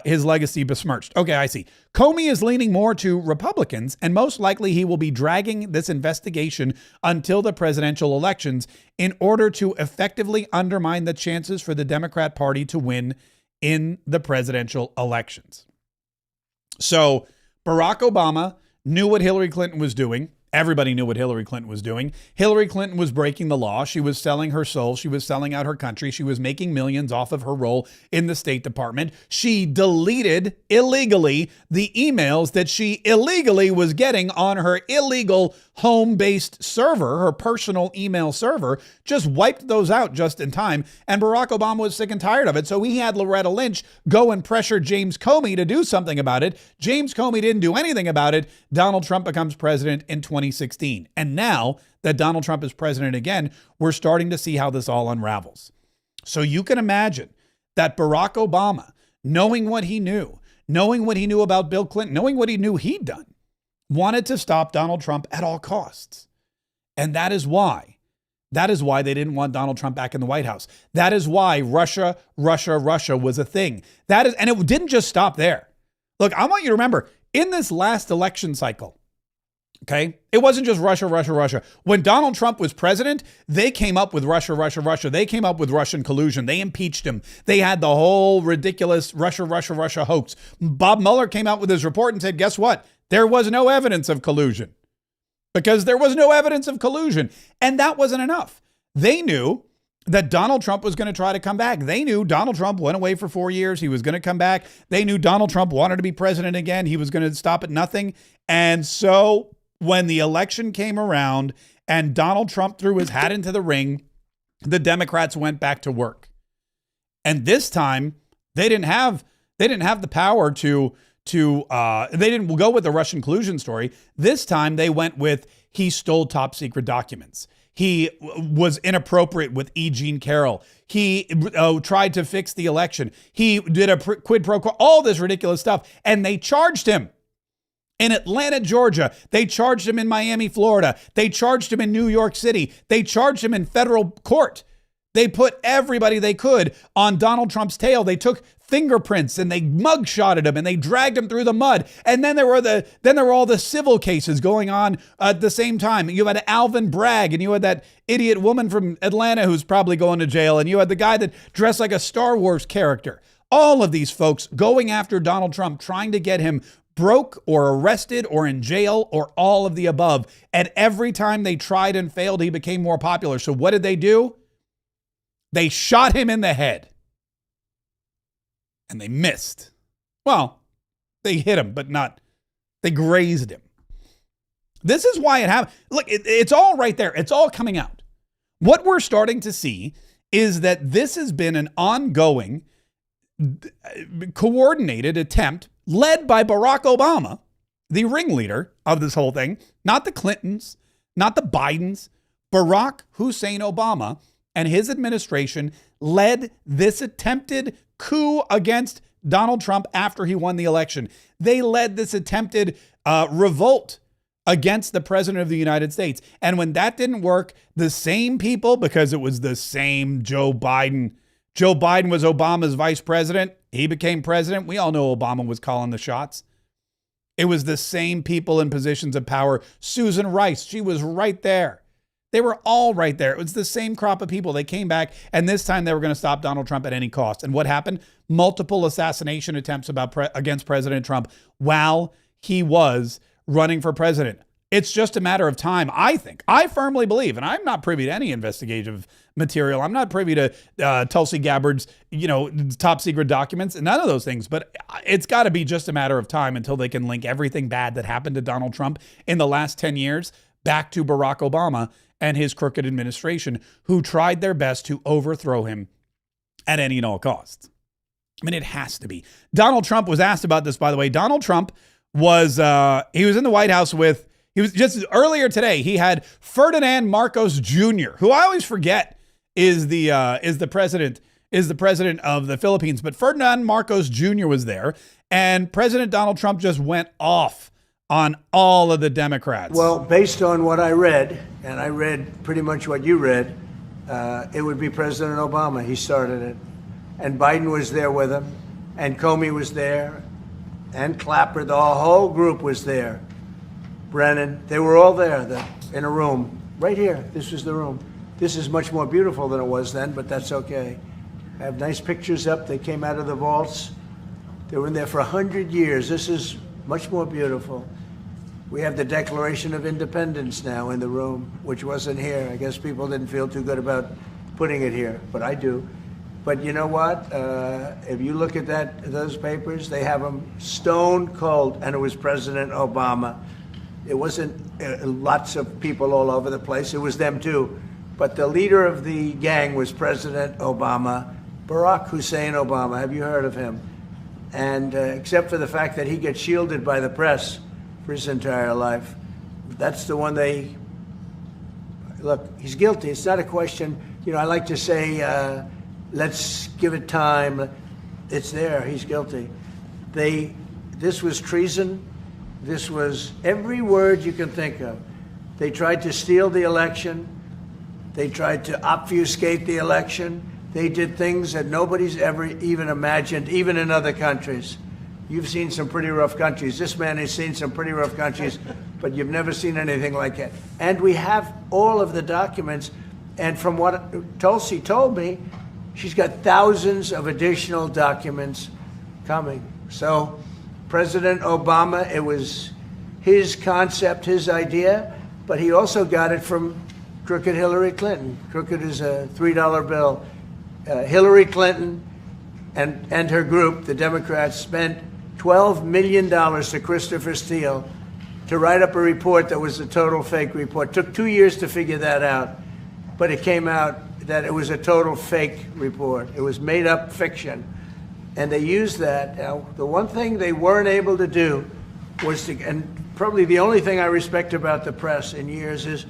his legacy besmirched. Okay, I see. Comey is leaning more to Republicans, and most likely he will be dragging this investigation until the presidential elections in order to effectively undermine the chances for the Democrat Party to win in the presidential elections. So Barack Obama knew what Hillary Clinton was doing. Everybody knew what Hillary Clinton was doing. Hillary Clinton was breaking the law. She was selling her soul. She was selling out her country. She was making millions off of her role in the State Department. She deleted illegally the emails that she illegally was getting on her illegal home-based server, her personal email server, just wiped those out just in time. And Barack Obama was sick and tired of it. So he had Loretta Lynch go and pressure James Comey to do something about it. James Comey didn't do anything about it. Donald Trump becomes president in 2016. And now that Donald Trump is president again, we're starting to see how this all unravels. So you can imagine that Barack Obama, knowing what he knew about Bill Clinton, knowing what he knew he'd done, wanted to stop Donald Trump at all costs. And that is why they didn't want Donald Trump back in the White House. That is why Russia was a thing. And it didn't just stop there. Look, I want you to remember, in this last election cycle, okay, it wasn't just Russia. When Donald Trump was president, they came up with Russia. They came up with Russian collusion. They impeached him. They had the whole ridiculous Russia hoax. Bob Mueller came out with his report and said, guess what? There was no evidence of collusion, because there was no evidence of collusion. And that wasn't enough. They knew that Donald Trump was going to try to come back. They knew Donald Trump went away for 4 years. He was going to come back. They knew Donald Trump wanted to be president again. He was going to stop at nothing. And so when the election came around and Donald Trump threw his hat into the ring, the Democrats went back to work. And this time they didn't have the power they didn't go with the Russian collusion story. This time they went with, he stole top secret documents. He was inappropriate with E. Jean Carroll. He tried to fix the election. He did a quid pro quo, all this ridiculous stuff. And they charged him in Atlanta, Georgia. They charged him in Miami, Florida. They charged him in New York City. They charged him in federal court. They put everybody they could on Donald Trump's tail. They took fingerprints and they mugshotted him and they dragged him through the mud. And then there were all the civil cases going on at the same time. You had Alvin Bragg, and you had that idiot woman from Atlanta who's probably going to jail, and you had the guy that dressed like a Star Wars character. All of these folks going after Donald Trump, trying to get him broke or arrested or in jail or all of the above. And every time they tried and failed, he became more popular. So what did they do? They shot him in the head. And they missed. Well, they hit him, but they grazed him. This is why it happened. Look, it's all right there. It's all coming out. What we're starting to see is that this has been an ongoing, coordinated attempt led by Barack Obama, the ringleader of this whole thing, not the Clintons, not the Bidens. Barack Hussein Obama and his administration led this attempted coup against Donald Trump after he won the election. They led this attempted revolt against the president of the United States. And when that didn't work, the same people, because it was the same Joe Biden was Obama's vice president. He became president. We all know Obama was calling the shots. It was the same people in positions of power. Susan Rice, she was right there. They were all right there. It was the same crop of people. They came back, and this time they were going to stop Donald Trump at any cost. And what happened? Multiple assassination attempts against President Trump while he was running for president. It's just a matter of time, I think. I firmly believe, and I'm not privy to any investigative material. I'm not privy to Tulsi Gabbard's, top secret documents, and none of those things. But it's got to be just a matter of time until they can link everything bad that happened to Donald Trump in the last 10 years back to Barack Obama and his crooked administration, who tried their best to overthrow him at any and all costs. I mean, it has to be. Donald Trump was asked about this, by the way. Donald Trump was in the White House he was just earlier today. He had Ferdinand Marcos Jr., who I always forget is the president of the Philippines. But Ferdinand Marcos Jr. was there, and President Donald Trump just went off on all of the Democrats. Well, based on what I read, and I read pretty much what you read, it would be President Obama. He started it. And Biden was there with him. And Comey was there, and Clapper, the whole group was there. Brennan, they were all there in a room. Right here, this was the room. This is much more beautiful than it was then, but that's okay. I have nice pictures up. They came out of the vaults. They were in there for 100 years. This is much more beautiful. We have the Declaration of Independence now in the room, which wasn't here. I guess people didn't feel too good about putting it here, but I do. But you know what? If you look at those papers, they have them stone cold, and it was President Obama. It wasn't lots of people all over the place. It was them too. But the leader of the gang was President Obama, Barack Hussein Obama. Have you heard of him? And except for the fact that he gets shielded by the press for his entire life, that's the one they... Look, he's guilty. It's not a question. You know, I like to say, let's give it time. It's there. He's guilty. This was treason. This was every word you can think of. They tried to steal the election. They tried to obfuscate the election. They did things that nobody's ever even imagined, even in other countries. You've seen some pretty rough countries. This man has seen some pretty rough countries, but you've never seen anything like it. And we have all of the documents. And from what Tulsi told me, she's got thousands of additional documents coming. So President Obama, it was his concept, his idea, but he also got it from crooked Hillary Clinton. Crooked is a $3 bill. Hillary Clinton and her group, the Democrats, spent $12 million to Christopher Steele to write up a report that was a total fake report. Took 2 years to figure that out, but it came out that it was a total fake report. It was made up fiction. And they used that. Now, the one thing they weren't able to do was to, and probably the only thing I respect about the press in years is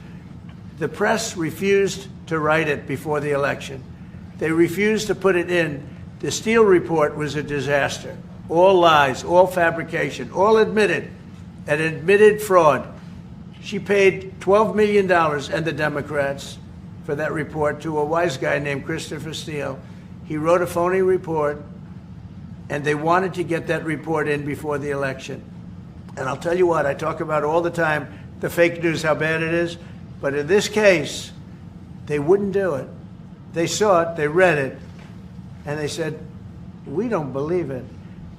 the press refused to write it before the election. They refused to put it in. The Steele report was a disaster. All lies, all fabrication, all admitted, an admitted fraud. She paid $12 million, and the Democrats, for that report to a wise guy named Christopher Steele. He wrote a phony report, and they wanted to get that report in before the election. And I'll tell you what, I talk about all the time, the fake news, how bad it is. But in this case, they wouldn't do it. They saw it, they read it, and they said, we don't believe it.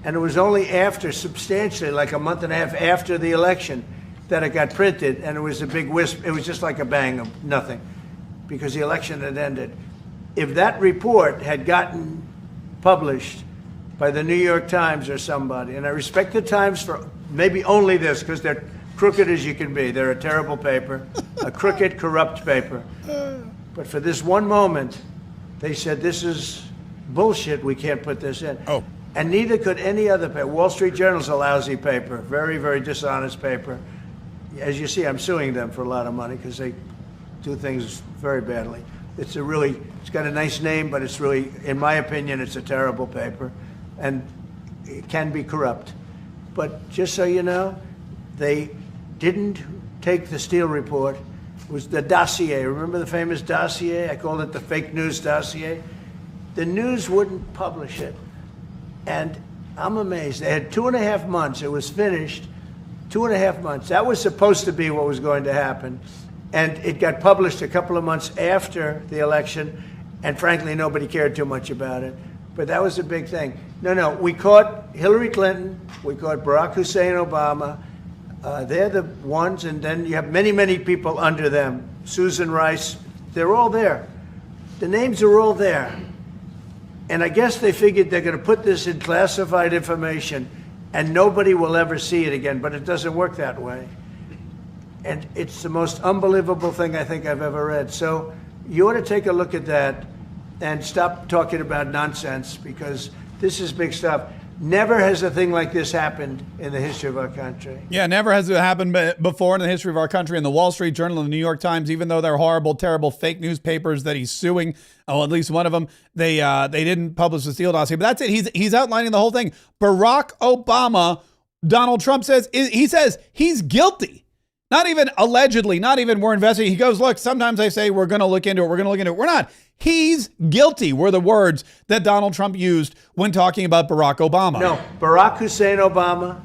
And it was only after, substantially, like a month and a half after the election, that it got printed, and it was a big wisp. It was just like a bang of nothing, because the election had ended. If that report had gotten published by the New York Times or somebody, and I respect the Times for maybe only this, because they're crooked as you can be. They're a terrible paper, a crooked, corrupt paper. But for this one moment, they said, this is bullshit, we can't put this in. Oh. And neither could any other paper. Wall Street Journal's a lousy paper, very, very dishonest paper. As you see, I'm suing them for a lot of money because they do things very badly. It's got a nice name, but it's really, in my opinion, it's a terrible paper. And it can be corrupt. But just so you know, they didn't take the Steele report. It was the dossier. Remember the famous dossier? I called it the fake news dossier. The news wouldn't publish it. And I'm amazed. They had 2.5 months. It was finished. 2.5 months. That was supposed to be what was going to happen. And it got published a couple of months after the election. And frankly, nobody cared too much about it. But that was a big thing. No, we caught Hillary Clinton. We caught Barack Hussein Obama. They're the ones. And then you have many, many people under them. Susan Rice. They're all there. The names are all there. And I guess they figured they're going to put this in classified information and nobody will ever see it again, but it doesn't work that way. And it's the most unbelievable thing I think I've ever read. So you ought to take a look at that and stop talking about nonsense, because this is big stuff. Never has a thing like this happened in the history of our country. Yeah, never has it happened before in the history of our country. And the Wall Street Journal and the New York Times, even though they're horrible, terrible fake newspapers that he's suing, at least one of them, they didn't publish the Steele dossier. But that's it. He's outlining the whole thing. Barack Obama, Donald Trump says he's guilty. Not even allegedly, not even we're investigating. He goes, look, sometimes I say we're going to look into it. We're going to look into it. We're not. He's guilty were the words that Donald Trump used when talking about Barack Obama. No, Barack Hussein Obama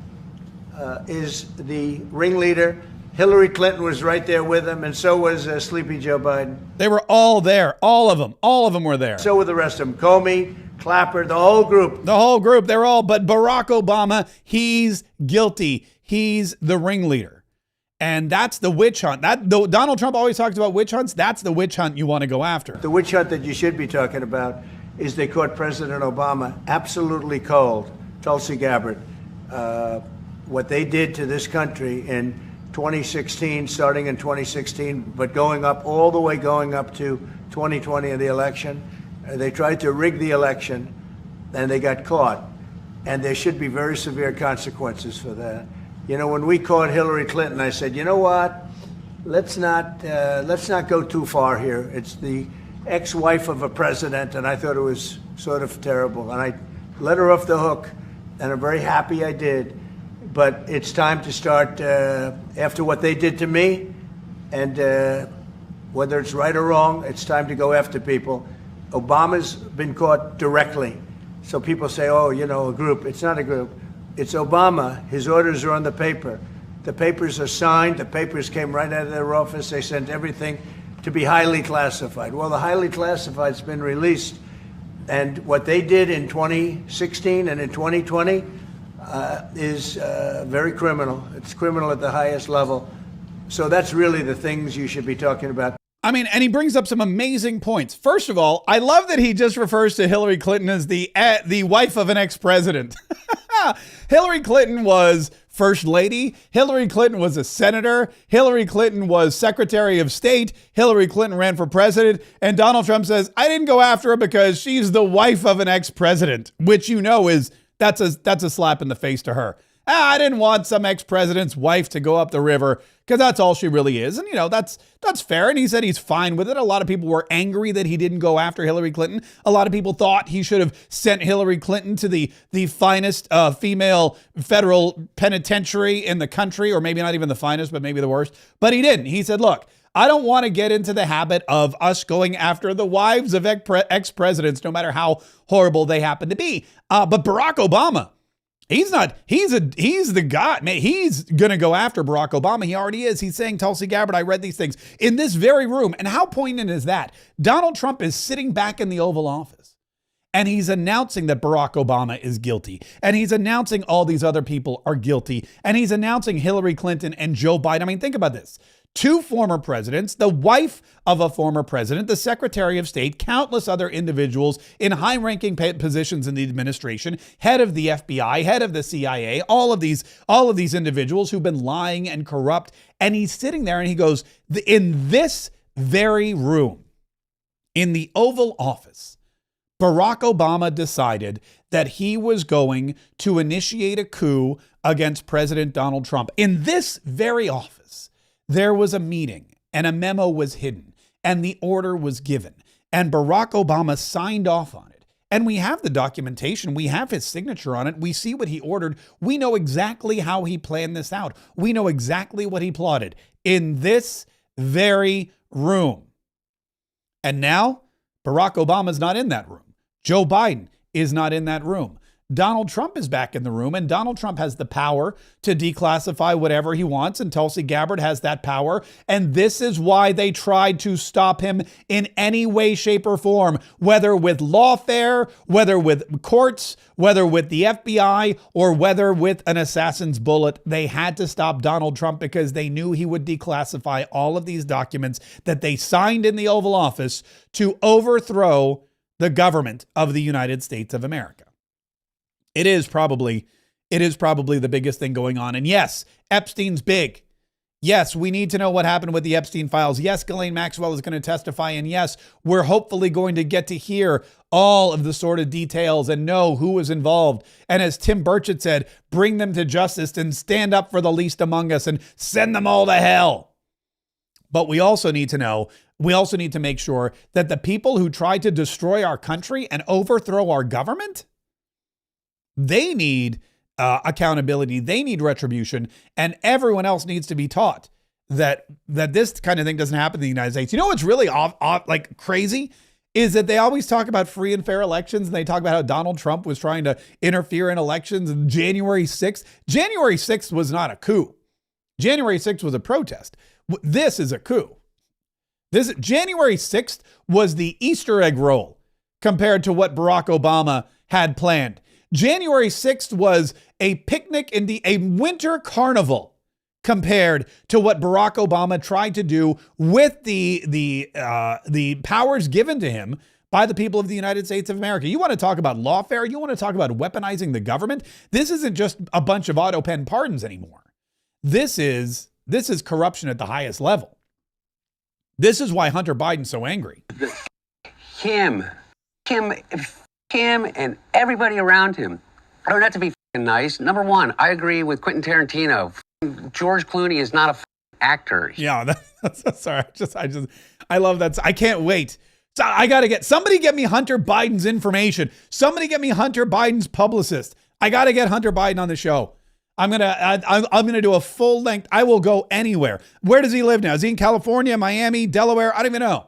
is the ringleader. Hillary Clinton was right there with him, and so was Sleepy Joe Biden. They were all there. All of them. All of them were there. So were the rest of them. Comey, Clapper, the whole group. The whole group. They're all. But Barack Obama, he's guilty. He's the ringleader. And that's the witch hunt. Donald Trump always talks about witch hunts. That's the witch hunt you want to go after. The witch hunt that you should be talking about is they caught President Obama absolutely cold. Tulsi Gabbard. What they did to this country in 2016, starting in 2016, but going up all the way going up to 2020 in the election. They tried to rig the election, and they got caught. And there should be very severe consequences for that. You know, when we caught Hillary Clinton, I said, you know what? Let's not go too far here. It's the ex-wife of a president, and I thought it was sort of terrible. And I let her off the hook, and I'm very happy I did. But it's time to start, after what they did to me, and whether it's right or wrong, it's time to go after people. Obama's been caught directly. So people say, oh, you know, a group. It's not a group. It's Obama. His orders are on the paper. The papers are signed. The papers came right out of their office. They sent everything to be highly classified. Well, the highly classified's been released. And what they did in 2016 and in 2020 is very criminal. It's criminal at the highest level. So that's really the things you should be talking about. I mean, and he brings up some amazing points. First of all, I love that he just refers to Hillary Clinton as the wife of an ex-president. Hillary Clinton was first lady. Hillary Clinton was a senator. Hillary Clinton was secretary of state. Hillary Clinton ran for president. And Donald Trump says, I didn't go after her because she's the wife of an ex-president, which you know is that's a slap in the face to her. I didn't want some ex-president's wife to go up the river because that's all she really is. And, you know, that's fair. And he said he's fine with it. A lot of people were angry that he didn't go after Hillary Clinton. A lot of people thought he should have sent Hillary Clinton to the finest female federal penitentiary in the country, or maybe not even the finest, but maybe the worst. But he didn't. He said, look, I don't want to get into the habit of us going after the wives of ex-presidents, no matter how horrible they happen to be. But Barack Obama, he's the guy, man. He's going to go after Barack Obama. He already is. He's saying, Tulsi Gabbard, I read these things in this very room. And how poignant is that? Donald Trump is sitting back in the Oval Office and he's announcing that Barack Obama is guilty. And he's announcing all these other people are guilty. And he's announcing Hillary Clinton and Joe Biden. I mean, think about this. Two former presidents, the wife of a former president, the Secretary of State, countless other individuals in high-ranking positions in the administration, head of the FBI, head of the CIA, all of these individuals who've been lying and corrupt. And he's sitting there and he goes, in this very room, in the Oval Office, Barack Obama decided that he was going to initiate a coup against President Donald Trump. In this very office, there was a meeting and a memo was hidden and the order was given and Barack Obama signed off on it. And we have the documentation. We have his signature on it. We see what he ordered. We know exactly how he planned this out. We know exactly what he plotted in this very room. And now Barack Obama's not in that room. Joe Biden is not in that room. Donald Trump is back in the room, and Donald Trump has the power to declassify whatever he wants, and Tulsi Gabbard has that power. And this is why they tried to stop him in any way, shape, or form, whether with lawfare, whether with courts, whether with the FBI, or whether with an assassin's bullet. They had to stop Donald Trump because they knew he would declassify all of these documents that they signed in the Oval Office to overthrow the government of the United States of America. It is probably the biggest thing going on. And yes, Epstein's big. Yes, we need to know what happened with the Epstein files. Yes, Ghislaine Maxwell is going to testify. And yes, we're hopefully going to get to hear all of the sort of details and know who was involved. And as Tim Burchett said, bring them to justice and stand up for the least among us and send them all to hell. But we also need to make sure that the people who tried to destroy our country and overthrow our government, they need accountability. They need retribution, and everyone else needs to be taught that this kind of thing doesn't happen in the United States. You know what's really like crazy is that they always talk about free and fair elections, and they talk about how Donald Trump was trying to interfere in elections. And January 6th was not a coup. January 6th was a protest. This is a coup. This January 6th was the Easter egg roll compared to what Barack Obama had planned. January 6th was a picnic in a winter carnival compared to what Barack Obama tried to do with the powers given to him by the people of the United States of America. You want to talk about lawfare? You want to talk about weaponizing the government? This isn't just a bunch of auto pen pardons anymore. This is corruption at the highest level. This is why Hunter Biden's so angry. Him, and everybody around him. I don't have to be nice. Number one, I agree with Quentin Tarantino. George Clooney is not a actor. Yeah, sorry. I love that. I can't wait. So I got to somebody get me Hunter Biden's information. Somebody get me Hunter Biden's publicist. I got to get Hunter Biden on the show. I'm going to do a full length. I will go anywhere. Where does he live now? Is he in California, Miami, Delaware? I don't even know.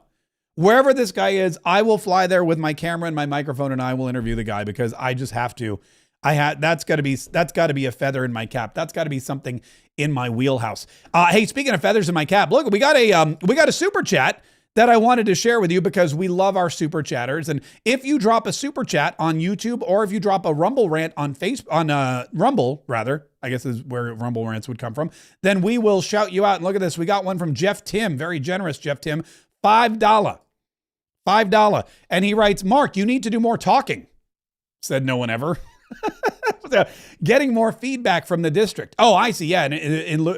Wherever this guy is, I will fly there with my camera and my microphone, and I will interview the guy because I just have to. That's got to be a feather in my cap. That's got to be something in my wheelhouse. Hey, speaking of feathers in my cap, look, we got a super chat that I wanted to share with you because we love our super chatters. And if you drop a super chat on YouTube, or if you drop a Rumble rant on Rumble, rather, I guess is where Rumble rants would come from, then we will shout you out. And look at this. We got one from Jeff Tim, very generous Jeff Tim, $5. And he writes, Mark, you need to do more talking. Said no one ever. Getting more feedback from the district. Oh, I see. Yeah,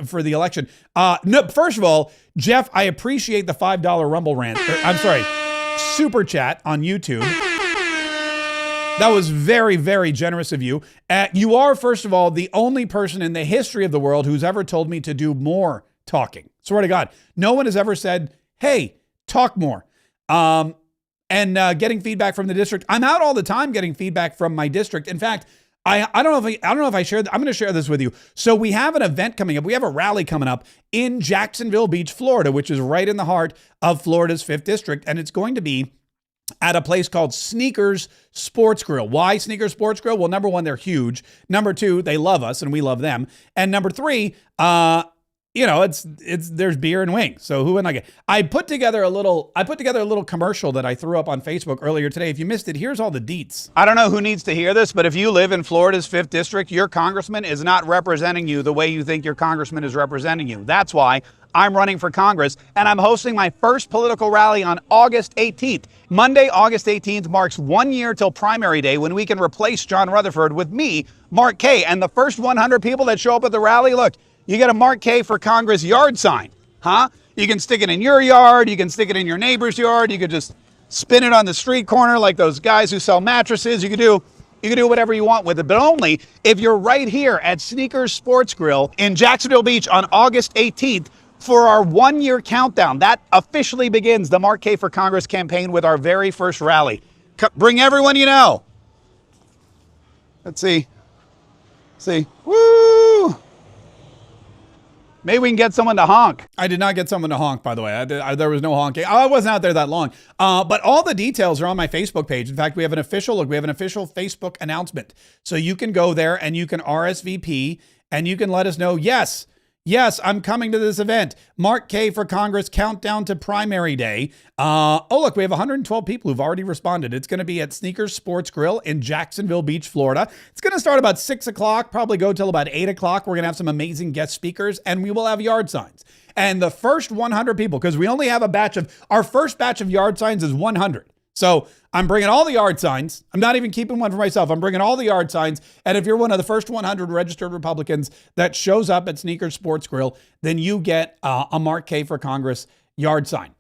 for the election. No, first of all, Jeff, I appreciate the $5 Rumble rant. I'm sorry, super chat on YouTube. That was very, very generous of you. You are, first of all, the only person in the history of the world who's ever told me to do more talking. Swear to God, no one has ever said, "Hey, talk more." And getting feedback from the district. I'm out all the time getting feedback from my district. In fact, I don't know if I shared. I'm going to share this with you. So we have an event coming up. We have a rally coming up in Jacksonville Beach, Florida, which is right in the heart of Florida's 5th District. And it's going to be at a place called Sneakers Sports Grill. Why Sneakers Sports Grill? Well, number one, they're huge. Number two, they love us and we love them. And number three, there's beer and wings. So who wouldn't like it? I put together a little commercial that I threw up on Facebook earlier today. If you missed it, here's all the deets. I don't know who needs to hear this, but if you live in Florida's 5th District, your congressman is not representing you the way you think your congressman is representing you. That's why I'm running for Congress, and I'm hosting my first political rally on August 18th. Monday, August 18th marks 1 year till primary day, when we can replace John Rutherford with me, Mark Kaye. And the first 100 people that show up at the rally, look, you get a Mark Kaye for Congress yard sign, huh? You can stick it in your yard. You can stick it in your neighbor's yard. You could just spin it on the street corner like those guys who sell mattresses. You can do whatever you want with it, but only if you're right here at Sneakers Sports Grill in Jacksonville Beach on August 18th for our 1 year countdown. That officially begins the Mark Kaye for Congress campaign with our very first rally. Bring everyone you know. Let's see. Woo! Maybe we can get someone to honk. I did not get someone to honk, by the way. There was no honking. I wasn't out there that long. But all the details are on my Facebook page. In fact, we have an official Facebook announcement. So you can go there and you can RSVP and you can let us know, yes, I'm coming to this event. Mark Kaye for Congress, countdown to primary day. Look, we have 112 people who've already responded. It's going to be at Sneakers Sports Grill in Jacksonville Beach, Florida. It's going to start about 6 o'clock, probably go till about 8 o'clock. We're going to have some amazing guest speakers, and we will have yard signs. And the first 100 people, because we only have our first batch of yard signs is 100. So I'm bringing all the yard signs. I'm not even keeping one for myself. I'm bringing all the yard signs. And if you're one of the first 100 registered Republicans that shows up at Sneakers Sports Grill, then you get a Mark Kaye for Congress yard sign,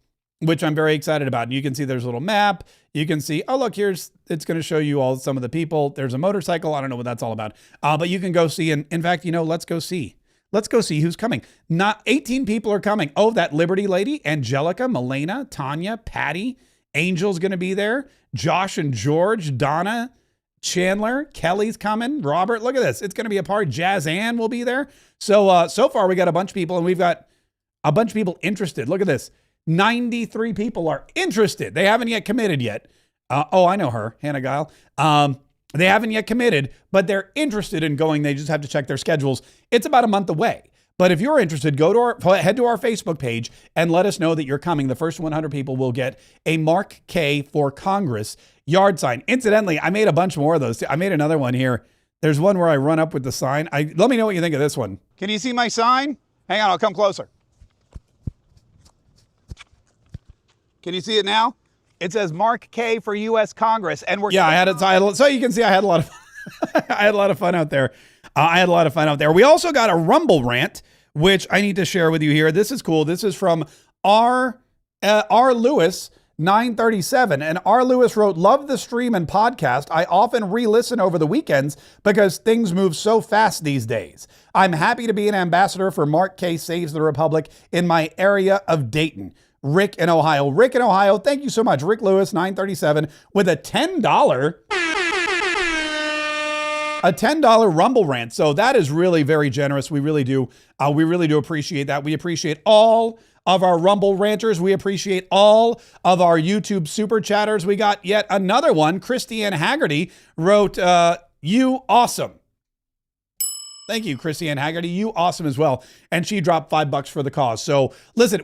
which I'm very excited about. And you can see there's a little map. You can see, oh, look, it's going to show you some of the people. There's a motorcycle. I don't know what that's all about. But you can go see. And in fact, let's go see. Let's go see who's coming. Not 18 people are coming. Oh, that Liberty lady, Angelica, Milena, Tanya, Patty, Angel's going to be there. Josh and George, Donna, Chandler, Kelly's coming. Robert, look at this. It's going to be a party. Jazz Ann will be there. So far we got a bunch of people, and we've got A bunch of people interested. Look at this. 93 people are interested. They haven't yet committed yet. I know her, Hannah Guile. They haven't yet committed, but they're interested in going. They just have to check their schedules. It's about a month away. But if you're interested, head to our Facebook page and let us know that you're coming. The first 100 people will get a Mark Kaye for Congress yard sign. Incidentally, I made a bunch more of those. I made another one here. There's one where I run up with the sign. Let me know what you think of this one. Can you see my sign? Hang on, I'll come closer. Can you see it now? It says Mark Kaye for U.S. Congress, and we're I had it. So you can see I had a lot of I had a lot of fun out there. We also got a Rumble rant, which I need to share with you here. This is cool. This is from R. Lewis 937, and R. Lewis wrote, "Love the stream and podcast. I often re-listen over the weekends because things move so fast these days. I'm happy to be an ambassador for Mark Kaye Saves the Republic in my area of Dayton." Rick in Ohio. Rick in Ohio, thank you so much. Rick Lewis, 937, with a $10 Rumble rant. So that is really very generous. We really do appreciate that. We appreciate all of our Rumble ranters. We appreciate all of our YouTube super chatters. We got yet another one. Christiane Haggerty wrote, "You awesome." Thank you, Christiane Haggerty. You awesome as well. And she dropped $5 for the cause. So listen,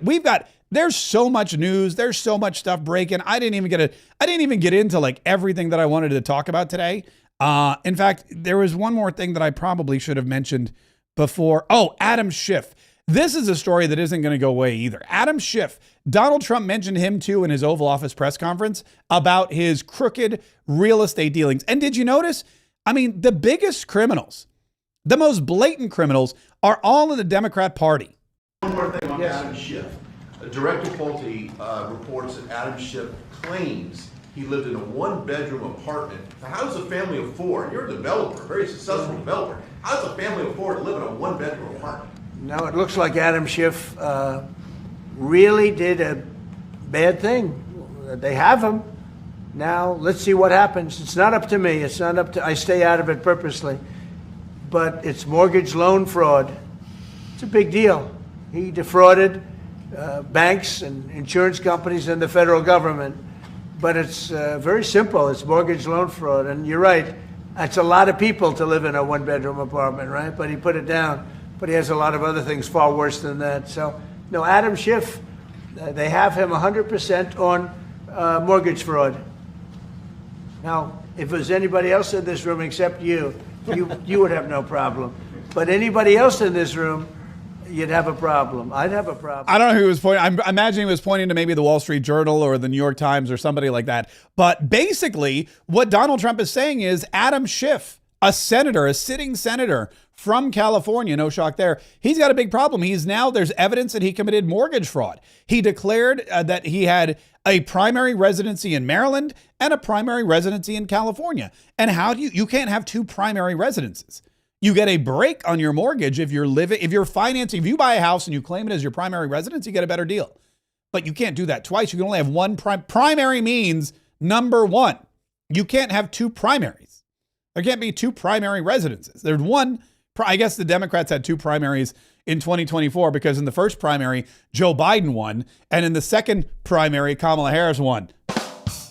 there's so much news. There's so much stuff breaking. I didn't even get into like everything that I wanted to talk about today. In fact, there was one more thing that I probably should have mentioned before. Oh, Adam Schiff. This is a story that isn't going to go away either. Adam Schiff, Donald Trump mentioned him too in his Oval Office press conference about his crooked real estate dealings. And did you notice? I mean, the biggest criminals, the most blatant criminals are all in the Democrat Party. One more thing on Adam Schiff. Director Pulte reports that Adam Schiff claims he lived in a one-bedroom apartment. How does a family of four, and you're a developer, a very successful developer, how does a family of four live in a one-bedroom apartment? No, it looks like Adam Schiff really did a bad thing. They have him. Now, let's see what happens. It's not up to me. I stay out of it purposely. But it's mortgage loan fraud. It's a big deal. He defrauded banks and insurance companies and the federal government. But it's very simple. It's mortgage loan fraud. And you're right. That's a lot of people to live in a one-bedroom apartment, right? But he put it down. But he has a lot of other things far worse than that. So, no, Adam Schiff, they have him 100% on mortgage fraud. Now, if it was anybody else in this room except you would have no problem. But anybody else in this room, you'd have a problem. I'd have a problem. I don't know who he was pointing. I'm imagining he was pointing to maybe the Wall Street Journal or the New York Times or somebody like that. But basically, what Donald Trump is saying is Adam Schiff, a sitting senator from California, no shock there, he's got a big problem. There's evidence that he committed mortgage fraud. He declared that he had a primary residency in Maryland and a primary residency in California. And you can't have two primary residences. You get a break on your mortgage if if you buy a house and you claim it as your primary residence, you get a better deal. But you can't do that twice. You can only have one primary means number one. You can't have two primaries. There can't be two primary residences. There's one. I guess the Democrats had two primaries in 2024 because in the first primary, Joe Biden won. And in the second primary, Kamala Harris won.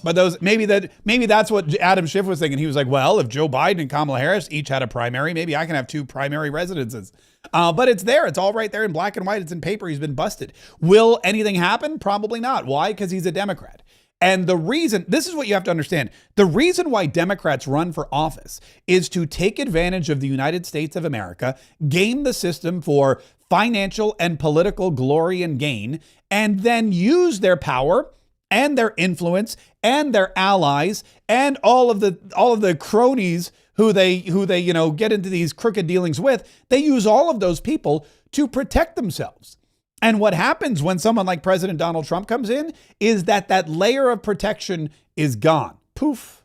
But maybe that's what Adam Schiff was thinking. He was like, well, if Joe Biden and Kamala Harris each had a primary, maybe I can have two primary residences. But it's there. It's all right there in black and white. It's in paper. He's been busted. Will anything happen? Probably not. Why? Because he's a Democrat. And this is what you have to understand. The reason why Democrats run for office is to take advantage of the United States of America, game the system for financial and political glory and gain, and then use their power and their influence and their allies and all of the cronies who they get into these crooked dealings with. They use all of those people to protect themselves. And what happens when someone like President Donald Trump comes in is that layer of protection is gone. Poof.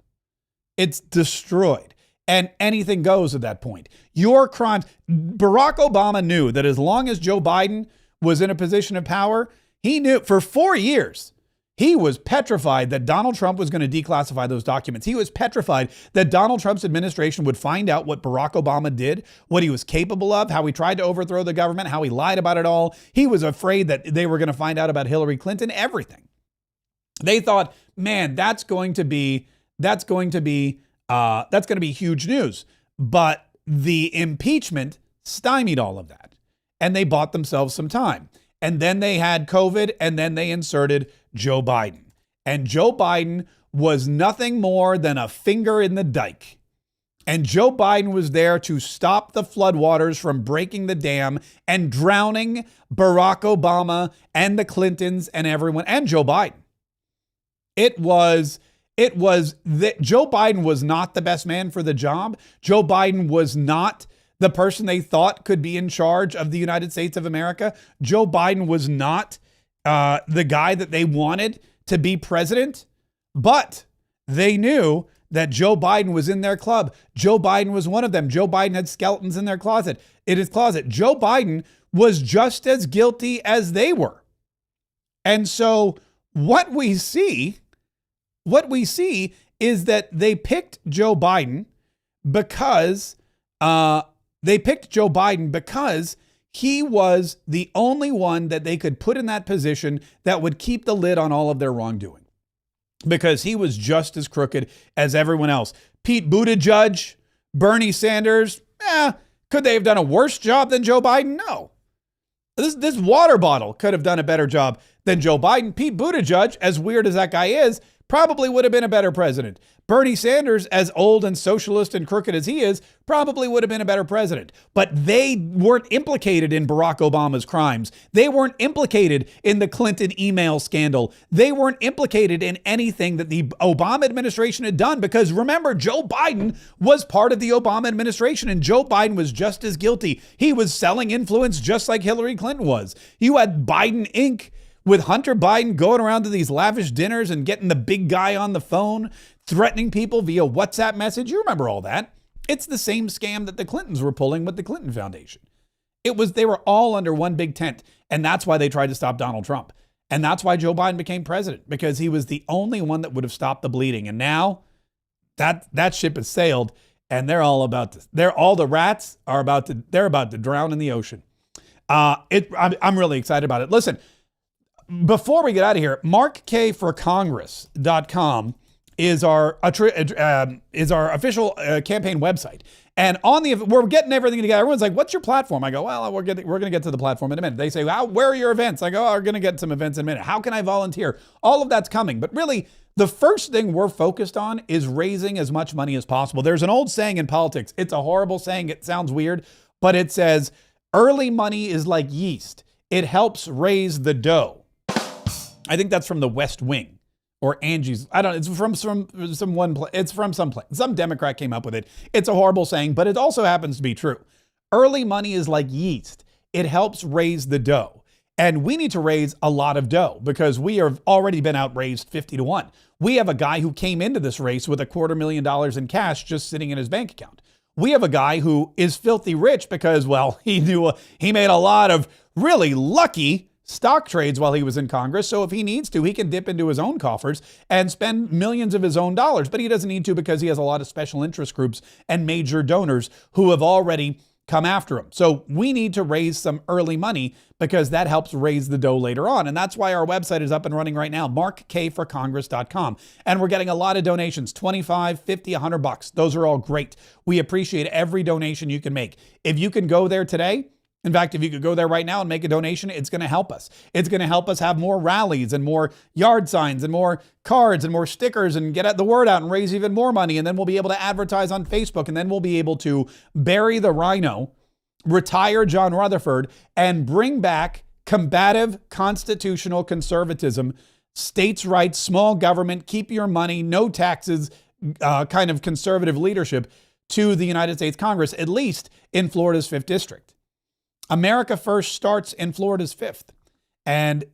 It's destroyed. And anything goes at that point. Your crimes. Barack Obama knew that as long as Joe Biden was in a position of power, he knew for 4 years, He was petrified that Donald Trump was going to declassify those documents. He was petrified that Donald Trump's administration would find out what Barack Obama did, what he was capable of, how he tried to overthrow the government, how he lied about it all. He was afraid that they were going to find out about Hillary Clinton, everything. They thought, man, that's going to be huge news. But the impeachment stymied all of that, and they bought themselves some time. And then they had COVID, and then they inserted Joe Biden. And Joe Biden was nothing more than a finger in the dike. And Joe Biden was there to stop the floodwaters from breaking the dam and drowning Barack Obama and the Clintons and everyone, and Joe Biden. It was that Joe Biden was not the best man for the job. Joe Biden was not the person they thought could be in charge of the United States of America. Joe Biden was not the guy that they wanted to be president, but they knew that Joe Biden was in their club. Joe Biden was one of them. Joe Biden had skeletons in his closet. Joe Biden was just as guilty as they were. And so what we see is that they picked Joe Biden because he was the only one that they could put in that position that would keep the lid on all of their wrongdoing, because he was just as crooked as everyone else. Pete Buttigieg, Bernie Sanders, could they have done a worse job than Joe Biden? No. This water bottle could have done a better job than Joe Biden. Pete Buttigieg, as weird as that guy is, probably would have been a better president. Bernie Sanders, as old and socialist and crooked as he is, probably would have been a better president. But they weren't implicated in Barack Obama's crimes. They weren't implicated in the Clinton email scandal. They weren't implicated in anything that the Obama administration had done, because remember, Joe Biden was part of the Obama administration, and Joe Biden was just as guilty. He was selling influence just like Hillary Clinton was. You had Biden Inc., with Hunter Biden going around to these lavish dinners and getting the big guy on the phone, threatening people via WhatsApp message. You remember all that. It's the same scam that the Clintons were pulling with the Clinton Foundation. They were all under one big tent. And that's why they tried to stop Donald Trump. And that's why Joe Biden became president, because he was the only one that would have stopped the bleeding. And now that ship has sailed, and all the rats are about to drown in the ocean. I'm really excited about it. Listen, before we get out of here, markkforcongress.com is our official campaign website. And we're getting everything together. Everyone's like, what's your platform? I go, well, we're going to get to the platform in a minute. They say, well, where are your events? I go, we're going to get some events in a minute. How can I volunteer? All of that's coming. But really, the first thing we're focused on is raising as much money as possible. There's an old saying in politics. It's a horrible saying. It sounds weird, but it says, early money is like yeast. It helps raise the dough. I think that's from The West Wing or Angie's. I don't know. It's from some place. Some Democrat came up with it. It's a horrible saying, but it also happens to be true. Early money is like yeast. It helps raise the dough. And we need to raise a lot of dough, because we have already been outraised 50-1. We have a guy who came into this race with $250,000 in cash just sitting in his bank account. We have a guy who is filthy rich because, well, he made a lot of really lucky stock trades while he was in Congress. So if he needs to, he can dip into his own coffers and spend millions of his own dollars. But he doesn't need to, because he has a lot of special interest groups and major donors who have already come after him. So we need to raise some early money, because that helps raise the dough later on. And that's why our website is up and running right now, markkforcongress.com. And we're getting a lot of donations, $25, $50, $100. Those are all great. We appreciate every donation you can make. If you can go there today, in fact, if you could go there right now and make a donation, it's going to help us. It's going to help us have more rallies and more yard signs and more cards and more stickers and get the word out and raise even more money. And then we'll be able to advertise on Facebook, and then we'll be able to bury the rhino, retire John Rutherford, and bring back combative constitutional conservatism, states' rights, small government, keep your money, no taxes, kind of conservative leadership to the United States Congress, at least in Florida's 5th District. America First starts in Florida's 5th. And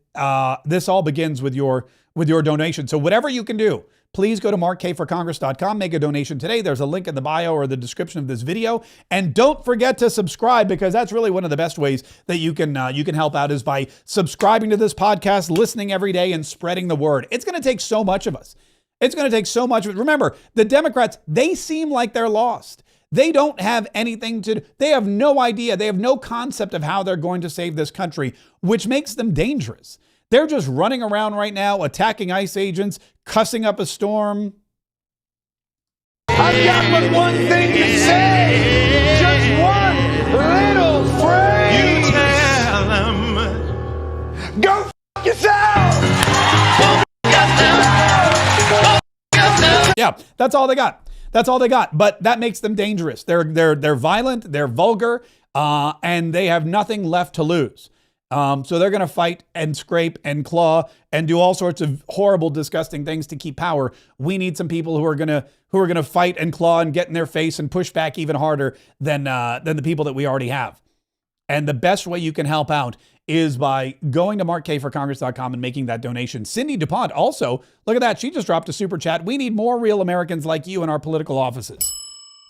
this all begins with your donation. So whatever you can do, please go to markkforcongress.com, make a donation today. There's a link in the bio or the description of this video. And don't forget to subscribe, because that's really one of the best ways that you can help out, is by subscribing to this podcast, listening every day, and spreading the word. It's going to take so much of us. It's going to take so much. Remember, the Democrats, they seem like they're lost. They don't have anything to do. They have no idea. They have no concept of how they're going to save this country, which makes them dangerous. They're just running around right now, attacking ICE agents, cussing up a storm. I've got but one thing to say. Just one little phrase. You tell them. Go f*** yourself. Yeah, that's all they got. That's all they got. But that makes them dangerous. They're violent, they're vulgar, and they have nothing left to lose. So they're going to fight and scrape and claw and do all sorts of horrible, disgusting things to keep power. We need some people who are going to fight and claw and get in their face and push back even harder than the people that we already have. And the best way you can help out is by going to markkforcongress.com and making that donation. Cindy DuPont also, look at that. She just dropped a super chat. We need more real Americans like you in our political offices.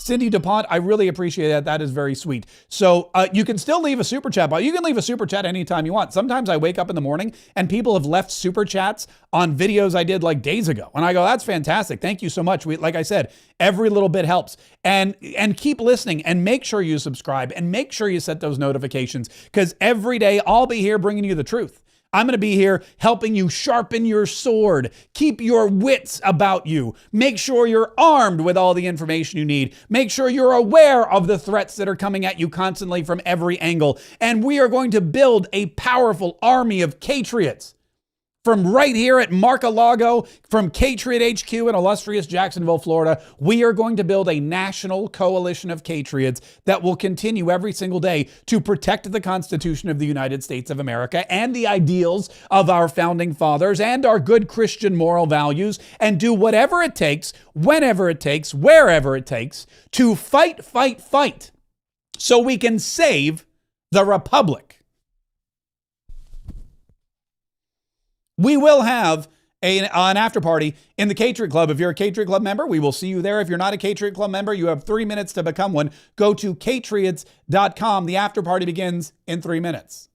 Cindy DuPont, I really appreciate that. That is very sweet. So you can still leave a super chat, but you can leave a super chat anytime you want. Sometimes I wake up in the morning and people have left super chats on videos I did like days ago. And I go, that's fantastic. Thank you so much. Like I said, every little bit helps. And keep listening, and make sure you subscribe, and make sure you set those notifications, because every day I'll be here bringing you the truth. I'm going to be here helping you sharpen your sword, keep your wits about you, make sure you're armed with all the information you need, make sure you're aware of the threats that are coming at you constantly from every angle. And we are going to build a powerful army of Patriots. From right here at Mar-a-Lago, from Patriot HQ in illustrious Jacksonville, Florida, we are going to build a national coalition of Patriots that will continue every single day to protect the Constitution of the United States of America and the ideals of our founding fathers and our good Christian moral values, and do whatever it takes, whenever it takes, wherever it takes, to fight, so we can save the Republic. We will have an after party in the Patriot Club. If you're a Patriot Club member, we will see you there. If you're not a Patriot Club member, you have 3 minutes to become one. Go to patriots.com. The after party begins in 3 minutes.